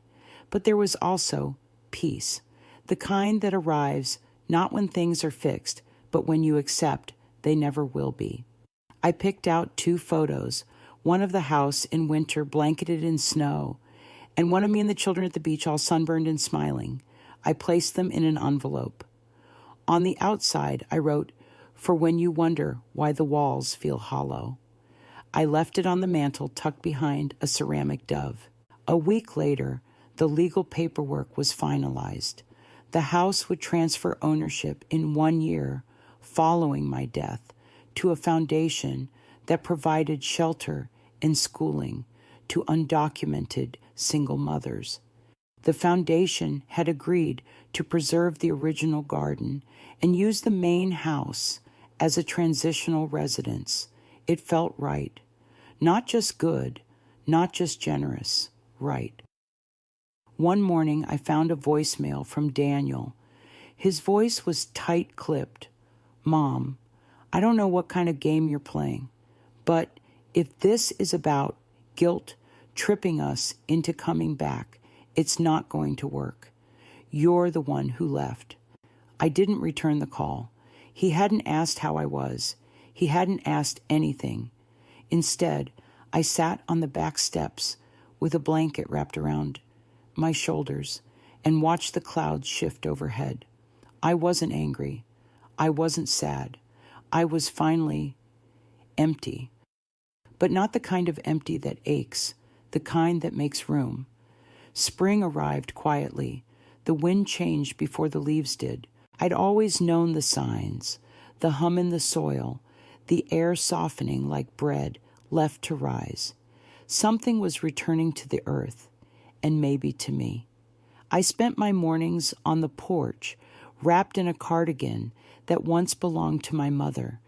But there was also peace, the kind that arrives not when things are fixed, but when you accept they never will be. I picked out 2 photos, one of the house in winter blanketed in snow, and one of me and the children at the beach, all sunburned and smiling. I placed them in an envelope. On the outside, I wrote, "For when you wonder why the walls feel hollow." I left it on the mantel tucked behind a ceramic dove. A week later, the legal paperwork was finalized. The house would transfer ownership in 1 year following my death to a foundation that provided shelter and schooling to undocumented single mothers. The foundation had agreed to preserve the original garden and use the main house as a transitional residence. It felt right. Not just good, not just generous, right. One morning, I found a voicemail from Daniel. His voice was tight-clipped. "Mom, I don't know what kind of game you're playing, but if this is about guilt tripping us into coming back, it's not going to work. You're the one who left." I didn't return the call. He hadn't asked how I was. He hadn't asked anything. Instead, I sat on the back steps with a blanket wrapped around my shoulders and watched the clouds shift overhead. I wasn't angry. I wasn't sad. I was finally empty. But not the kind of empty that aches, the kind that makes room. Spring arrived quietly. The wind changed before the leaves did. I'd always known the signs, the hum in the soil, the air softening like bread left to rise. Something was returning to the earth, and maybe to me. I spent my mornings on the porch, wrapped in a cardigan that once belonged to my mother.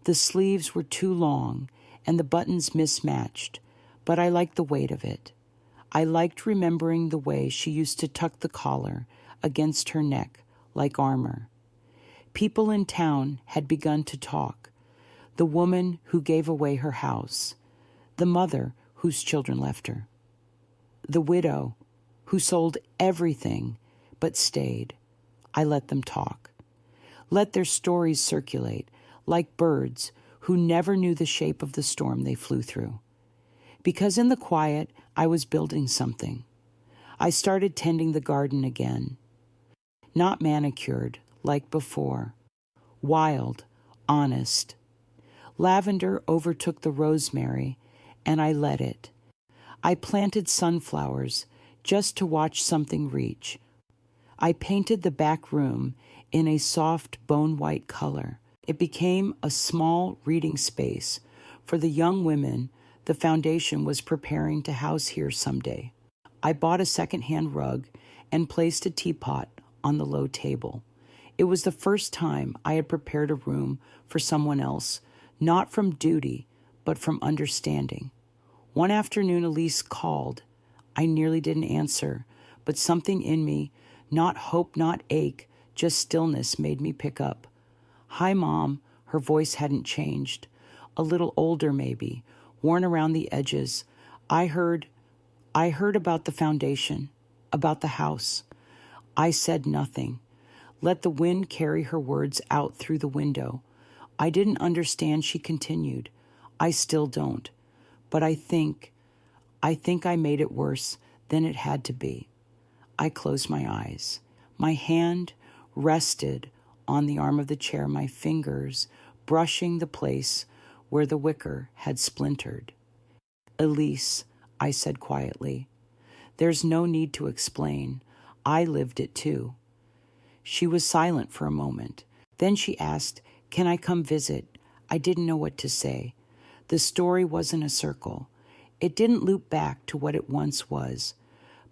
The sleeves were too long, and the buttons mismatched, but I liked the weight of it. I liked remembering the way she used to tuck the collar against her neck like armor. People in town had begun to talk. The woman who gave away her house, the mother whose children left her, the widow who sold everything but stayed. I let them talk. Let their stories circulate like birds who never knew the shape of the storm they flew through. Because in the quiet, I was building something. I started tending the garden again. Not manicured like before. Wild, honest. Lavender overtook the rosemary, and I let it. I planted sunflowers just to watch something reach. I painted the back room in a soft bone-white color. It became a small reading space for the young women the foundation was preparing to house here someday. I bought a second-hand rug and placed a teapot on the low table. It was the first time I had prepared a room for someone else, not from duty, but from understanding. One afternoon, Elise called. I nearly didn't answer, but something in me, not hope, not ache, just stillness, made me pick up. "Hi, Mom." Her voice hadn't changed. A little older, maybe, worn around the edges. I heard about the foundation, about the house. I said nothing. Let the wind carry her words out through the window. I didn't understand, she continued. I still don't. But I think I made it worse than it had to be. I closed my eyes. My hand rested on the arm of the chair, my fingers brushing the place where the wicker had splintered. "Elise," I said quietly, "there's no need to explain. I lived it too." She was silent for a moment. Then she asked, "Can I come visit?" I didn't know what to say. The story wasn't a circle. It didn't loop back to what it once was.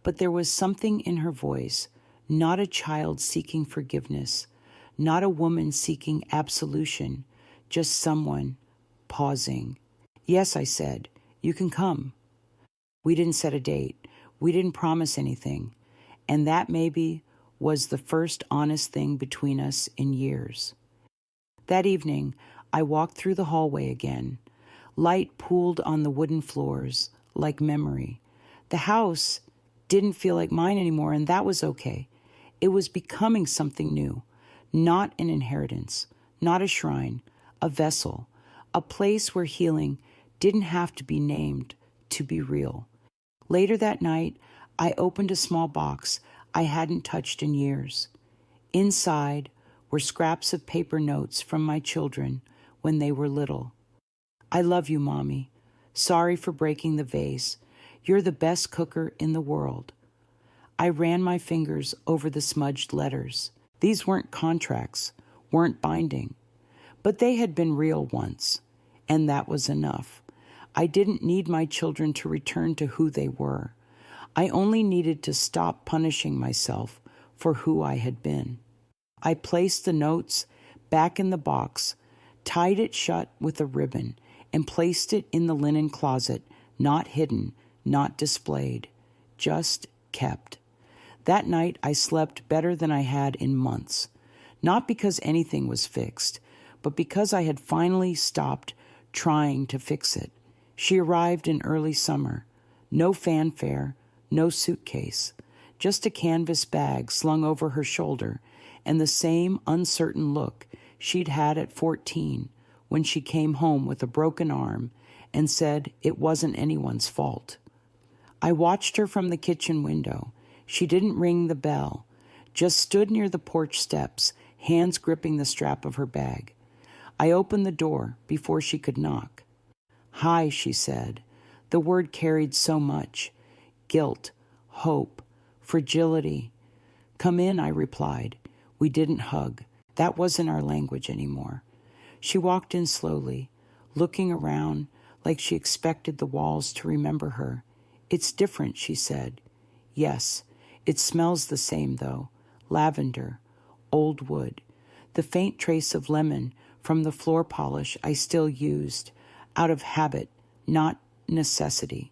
But there was something in her voice, not a child seeking forgiveness, not a woman seeking absolution, just someone pausing. "Yes," I said, "you can come." We didn't set a date. We didn't promise anything. And that maybe was the first honest thing between us in years. That evening, I walked through the hallway again. Light pooled on the wooden floors, like memory. The house didn't feel like mine anymore, and that was okay. It was becoming something new, not an inheritance, not a shrine, a vessel, a place where healing didn't have to be named to be real. Later that night, I opened a small box I hadn't touched in years. Inside were scraps of paper notes from my children when they were little. I love you, Mommy. Sorry for breaking the vase. You're the best cooker in the world. I ran my fingers over the smudged letters. These weren't contracts, weren't binding, but they had been real once, and that was enough. I didn't need my children to return to who they were. I only needed to stop punishing myself for who I had been. I placed the notes back in the box, tied it shut with a ribbon, and placed it in the linen closet, not hidden, not displayed, just kept. That night I slept better than I had in months, not because anything was fixed, but because I had finally stopped trying to fix it. She arrived in early summer. No fanfare, no suitcase, just a canvas bag slung over her shoulder and the same uncertain look she'd had at 14 when she came home with a broken arm and said it wasn't anyone's fault. I watched her from the kitchen window. She didn't ring the bell, just stood near the porch steps, hands gripping the strap of her bag. I opened the door before she could knock. "Hi," she said. The word carried so much. Guilt, hope, fragility. "Come in," I replied. We didn't hug. That wasn't our language anymore. She walked in slowly, looking around like she expected the walls to remember her. "It's different," she said. "Yes, it smells the same, though. Lavender, old wood, the faint trace of lemon from the floor polish I still used, out of habit, not necessity."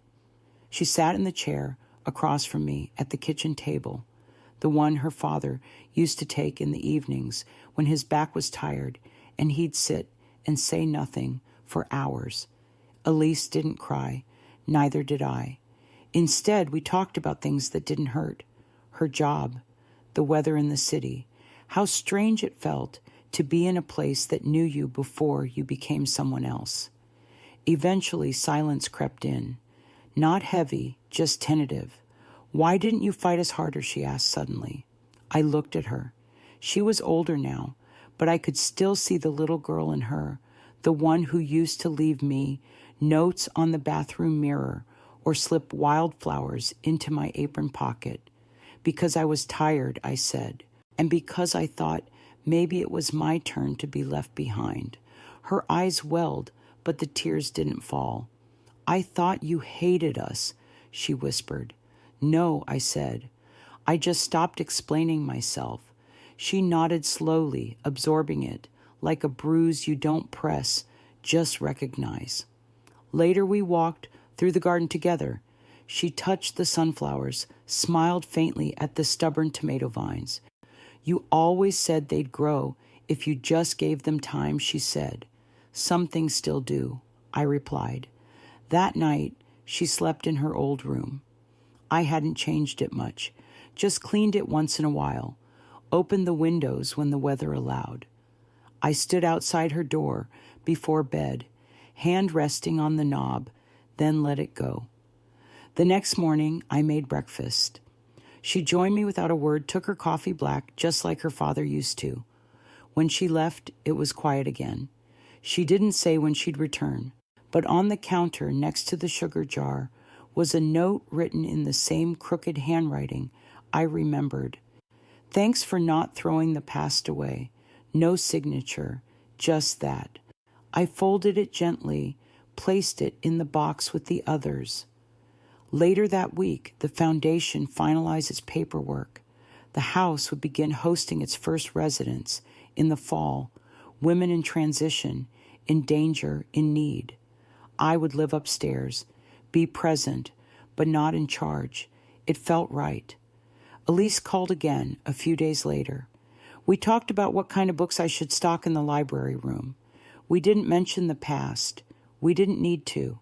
She sat in the chair across from me at the kitchen table, the one her father used to take in the evenings when his back was tired and he'd sit and say nothing for hours. Elise didn't cry, neither did I. Instead, we talked about things that didn't hurt. Her job, the weather in the city, how strange it felt to be in a place that knew you before you became someone else. Eventually, silence crept in. Not heavy, just tentative. "Why didn't you fight us harder?" she asked suddenly. I looked at her. She was older now, but I could still see the little girl in her, the one who used to leave me notes on the bathroom mirror or slip wildflowers into my apron pocket. "Because I was tired," I said, and because I thought maybe it was my turn to be left behind. Her eyes welled, but the tears didn't fall. "I thought you hated us," she whispered. "No," I said. I just stopped explaining myself. She nodded slowly, absorbing it, like a bruise you don't press, just recognize. Later we walked through the garden together. She touched the sunflowers, smiled faintly at the stubborn tomato vines. "You always said they'd grow if you just gave them time," she said. "Some things still do," I replied. That night, she slept in her old room. I hadn't changed it much, just cleaned it once in a while, opened the windows when the weather allowed. I stood outside her door before bed, hand resting on the knob, then let it go. The next morning, I made breakfast. She joined me without a word, took her coffee black, just like her father used to. When she left, it was quiet again. She didn't say when she'd return, but on the counter next to the sugar jar was a note written in the same crooked handwriting I remembered. "Thanks for not throwing the past away. No signature, just that." I folded it gently, placed it in the box with the others. Later that week, the foundation finalized its paperwork. The house would begin hosting its first residents in the fall, women in transition, in danger, in need. I would live upstairs, be present, but not in charge. It felt right. Elise called again a few days later. We talked about what kind of books I should stock in the library room. We didn't mention the past. We didn't need to.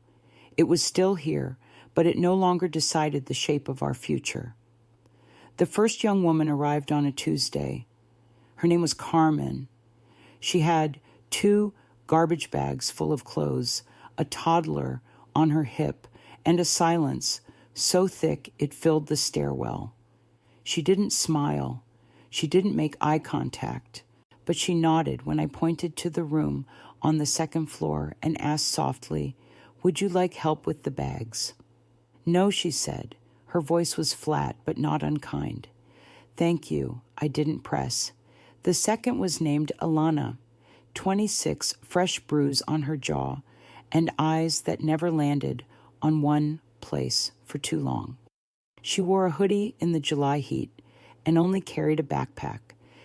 It was still here, but it no longer decided the shape of our future. The first young woman arrived on a Tuesday. Her name was Carmen. She had 2 garbage bags full of clothes, a toddler on her hip, and a silence so thick it filled the stairwell. She didn't smile. She didn't make eye contact, but she nodded when I pointed to the room on the second floor and asked softly, "Would you like help with the bags?" "No," she said. Her voice was flat but not unkind. "Thank you." I didn't press. The second was named Alana, 26, fresh bruise on her jaw, and eyes that never landed on one place for too long. She wore a hoodie in the July heat and only carried a backpack.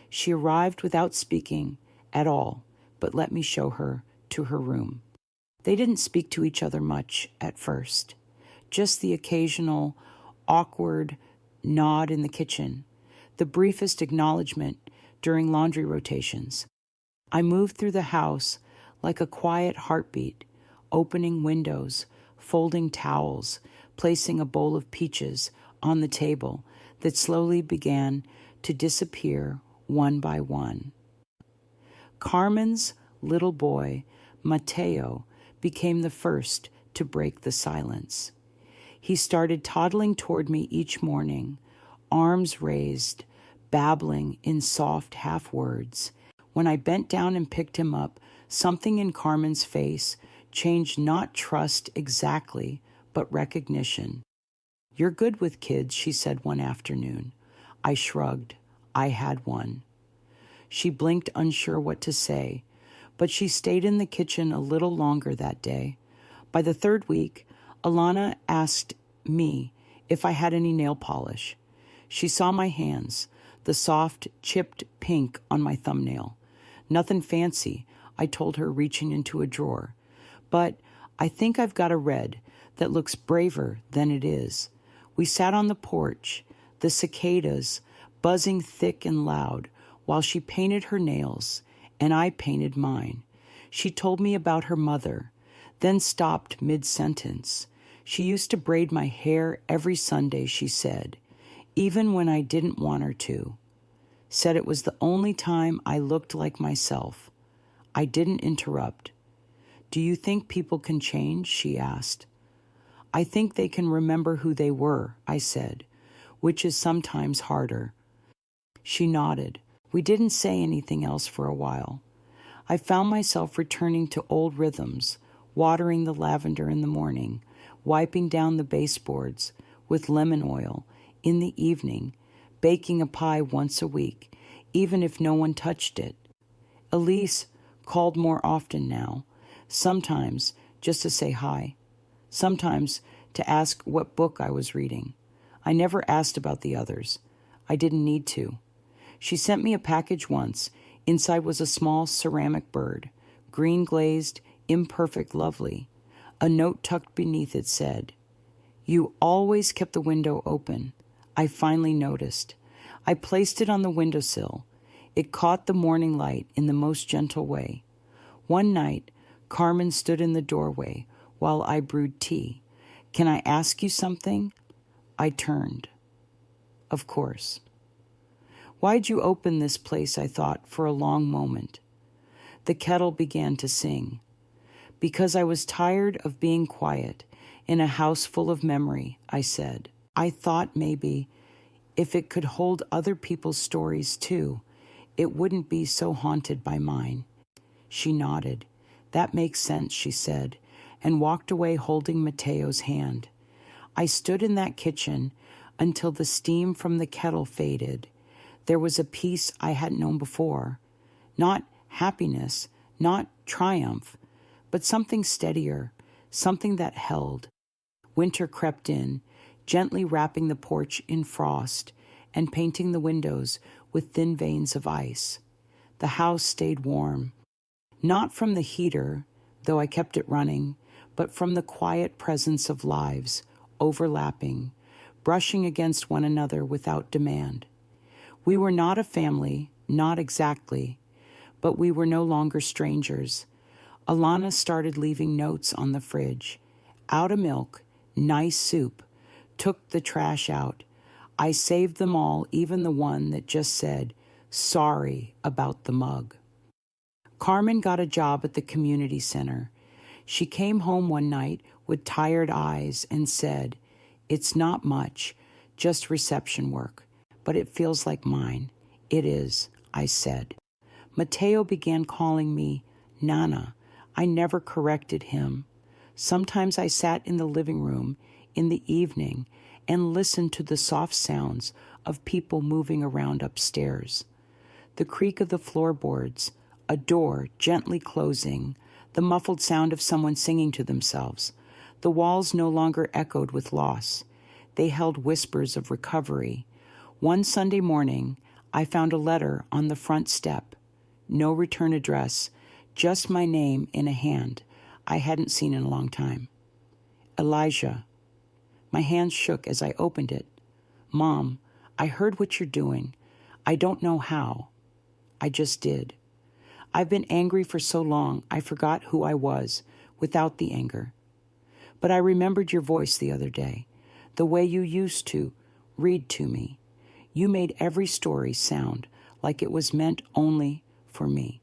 She arrived without speaking at all, but let me show her to her room. They didn't speak to each other much at first, just the occasional awkward nod in the kitchen, the briefest acknowledgement during laundry rotations. I moved through the house like a quiet heartbeat, opening windows, folding towels, placing a bowl of peaches on the table that slowly began to disappear one by one. Carmen's little boy, Mateo, became the first to break the silence. He started toddling toward me each morning, arms raised, babbling in soft half-words. When I bent down and picked him up, something in Carmen's face changed, not trust exactly, but recognition. "You're good with kids," she said one afternoon. I shrugged. I had one. She blinked, unsure what to say, but she stayed in the kitchen a little longer that day. By the third week, Alana asked me if I had any nail polish. She saw my hands, the soft, chipped pink on my thumbnail. "Nothing fancy," I told her, reaching into a drawer. "But I think I've got a red that looks braver than it is." We sat on the porch, the cicadas buzzing thick and loud, while she painted her nails, and I painted mine. She told me about her mother, then stopped mid-sentence. She used to braid my hair every Sunday, she said, even when I didn't want her to. Said it was the only time I looked like myself. I didn't interrupt. "Do you think people can change?" she asked. "I think they can remember who they were," I said, "which is sometimes harder." She nodded. We didn't say anything else for a while. I found myself returning to old rhythms, watering the lavender in the morning, wiping down the baseboards with lemon oil in the evening, baking a pie once a week, even if no one touched it. Elise called more often now, sometimes just to say hi, sometimes to ask what book I was reading. I never asked about the others. I didn't need to. She sent me a package once. Inside was a small ceramic bird, green glazed, imperfect, lovely. A note tucked beneath it said, "You always kept the window open." I finally noticed. I placed it on the windowsill. It caught the morning light in the most gentle way. One night, Carmen stood in the doorway while I brewed tea. "Can I ask you something?" I turned. "Of course." "Why'd you open this place?" I thought for a long moment. The kettle began to sing. "Because I was tired of being quiet in a house full of memory," I said. I thought maybe if it could hold other people's stories too, it wouldn't be so haunted by mine. She nodded. "That makes sense," she said, and walked away holding Mateo's hand. I stood in that kitchen until the steam from the kettle faded. There was a peace I hadn't known before. Not happiness, not triumph, but something steadier, something that held. Winter crept in, gently wrapping the porch in frost and painting the windows with thin veins of ice. The house stayed warm, not from the heater, though I kept it running, but from the quiet presence of lives, overlapping, brushing against one another without demand. We were not a family, not exactly, but we were no longer strangers. Alana started leaving notes on the fridge. "Out of milk, nice soup, took the trash out. I saved them all, even the one that just said, 'Sorry about the mug.'" Carmen got a job at the community center. She came home one night with tired eyes and said, It's not much, just reception work, but it feels like mine. It is, I said. Mateo began calling me Nana. I never corrected him. Sometimes I sat in the living room in the evening and listened to the soft sounds of people moving around upstairs. The creak of the floorboards, a door gently closing, the muffled sound of someone singing to themselves. The walls no longer echoed with loss. They held whispers of recovery. One Sunday morning, I found a letter on the front step. No return address, just my name in a hand I hadn't seen in a long time. Elijah. My hands shook as I opened it. Mom, I heard what you're doing. I don't know how. I just did. I've been angry for so long, I forgot who I was without the anger. But I remembered your voice the other day, the way you used to read to me. You made every story sound like it was meant only for me.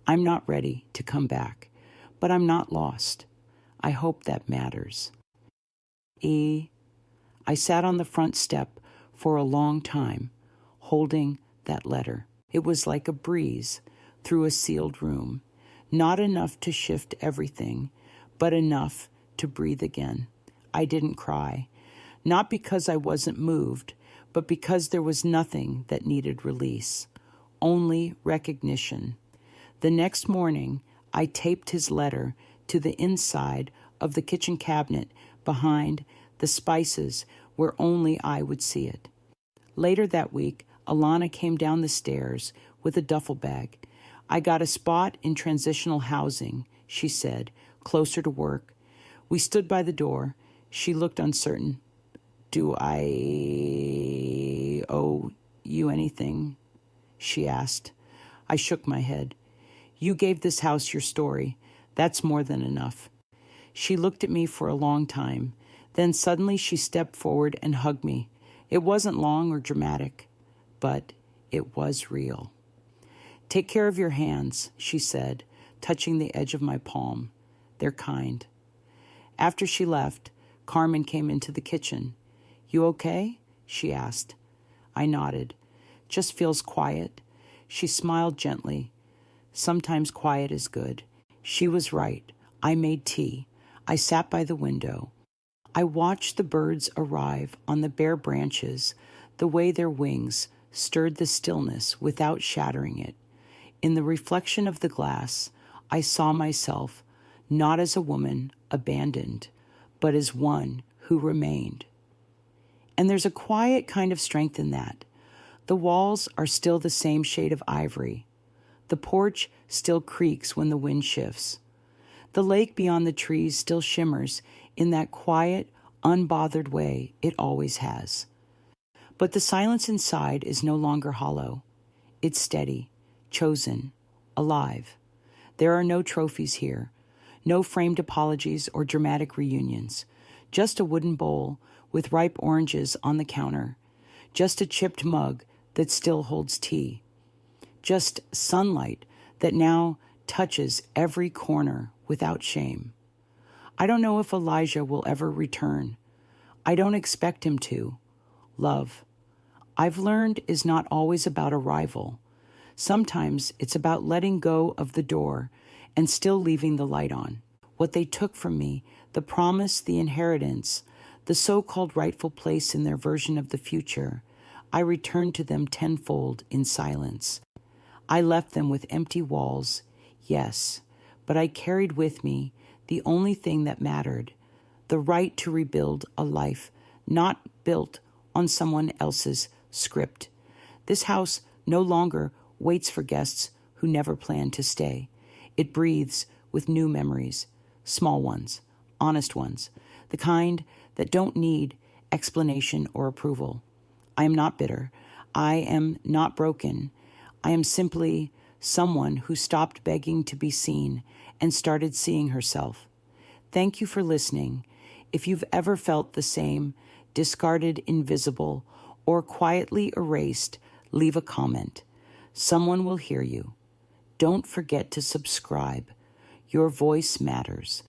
I'm not ready to come back, but I'm not lost. I hope that matters. I sat on the front step for a long time, holding that letter. It was like a breeze through a sealed room, not enough to shift everything, but enough to breathe again. I didn't cry, not because I wasn't moved, but because there was nothing that needed release, only recognition. The next morning, I taped his letter to the inside of the kitchen cabinet behind the spices where only I would see it. Later that week, Alana came down the stairs with a duffel bag. I got a spot in transitional housing, she said, closer to work. We stood by the door. She looked uncertain. Do I owe you anything? She asked. I shook my head. You gave this house your story. That's more than enough. She looked at me for a long time. Then suddenly she stepped forward and hugged me. It wasn't long or dramatic, but it was real. Take care of your hands, she said, touching the edge of my palm. They're kind. After she left, Carmen came into the kitchen. You okay? She asked. I nodded. Just feels quiet. She smiled gently. Sometimes quiet is good. She was right. I made tea. I sat by the window. I watched the birds arrive on the bare branches, the way their wings stirred the stillness without shattering it. In the reflection of the glass, I saw myself not as a woman abandoned, but as one who remained. And there's a quiet kind of strength in that. The walls are still the same shade of ivory. The porch still creaks when the wind shifts. The lake beyond the trees still shimmers in that quiet, unbothered way it always has. But the silence inside is no longer hollow. It's steady, chosen, alive. There are no trophies here, no framed apologies or dramatic reunions, just a wooden bowl with ripe oranges on the counter, just a chipped mug that still holds tea, just sunlight that now touches every corner without shame. I don't know if Elijah will ever return. I don't expect him to. Love, I've learned, is not always about arrival. Sometimes it's about letting go of the door and still leaving the light on. What they took from me, the promise, the inheritance, the so-called rightful place in their version of the future, I returned to them tenfold in silence. I left them with empty walls, yes, but I carried with me the only thing that mattered, the right to rebuild a life not built on someone else's script. This house no longer waits for guests who never planned to stay. It breathes with new memories, small ones, honest ones, the kind that don't need explanation or approval. I am not bitter. I am not broken. I am simply someone who stopped begging to be seen and started seeing herself. Thank you for listening. If you've ever felt the same, discarded, invisible, or quietly erased, leave a comment. Someone will hear you. Don't forget to subscribe. Your voice matters.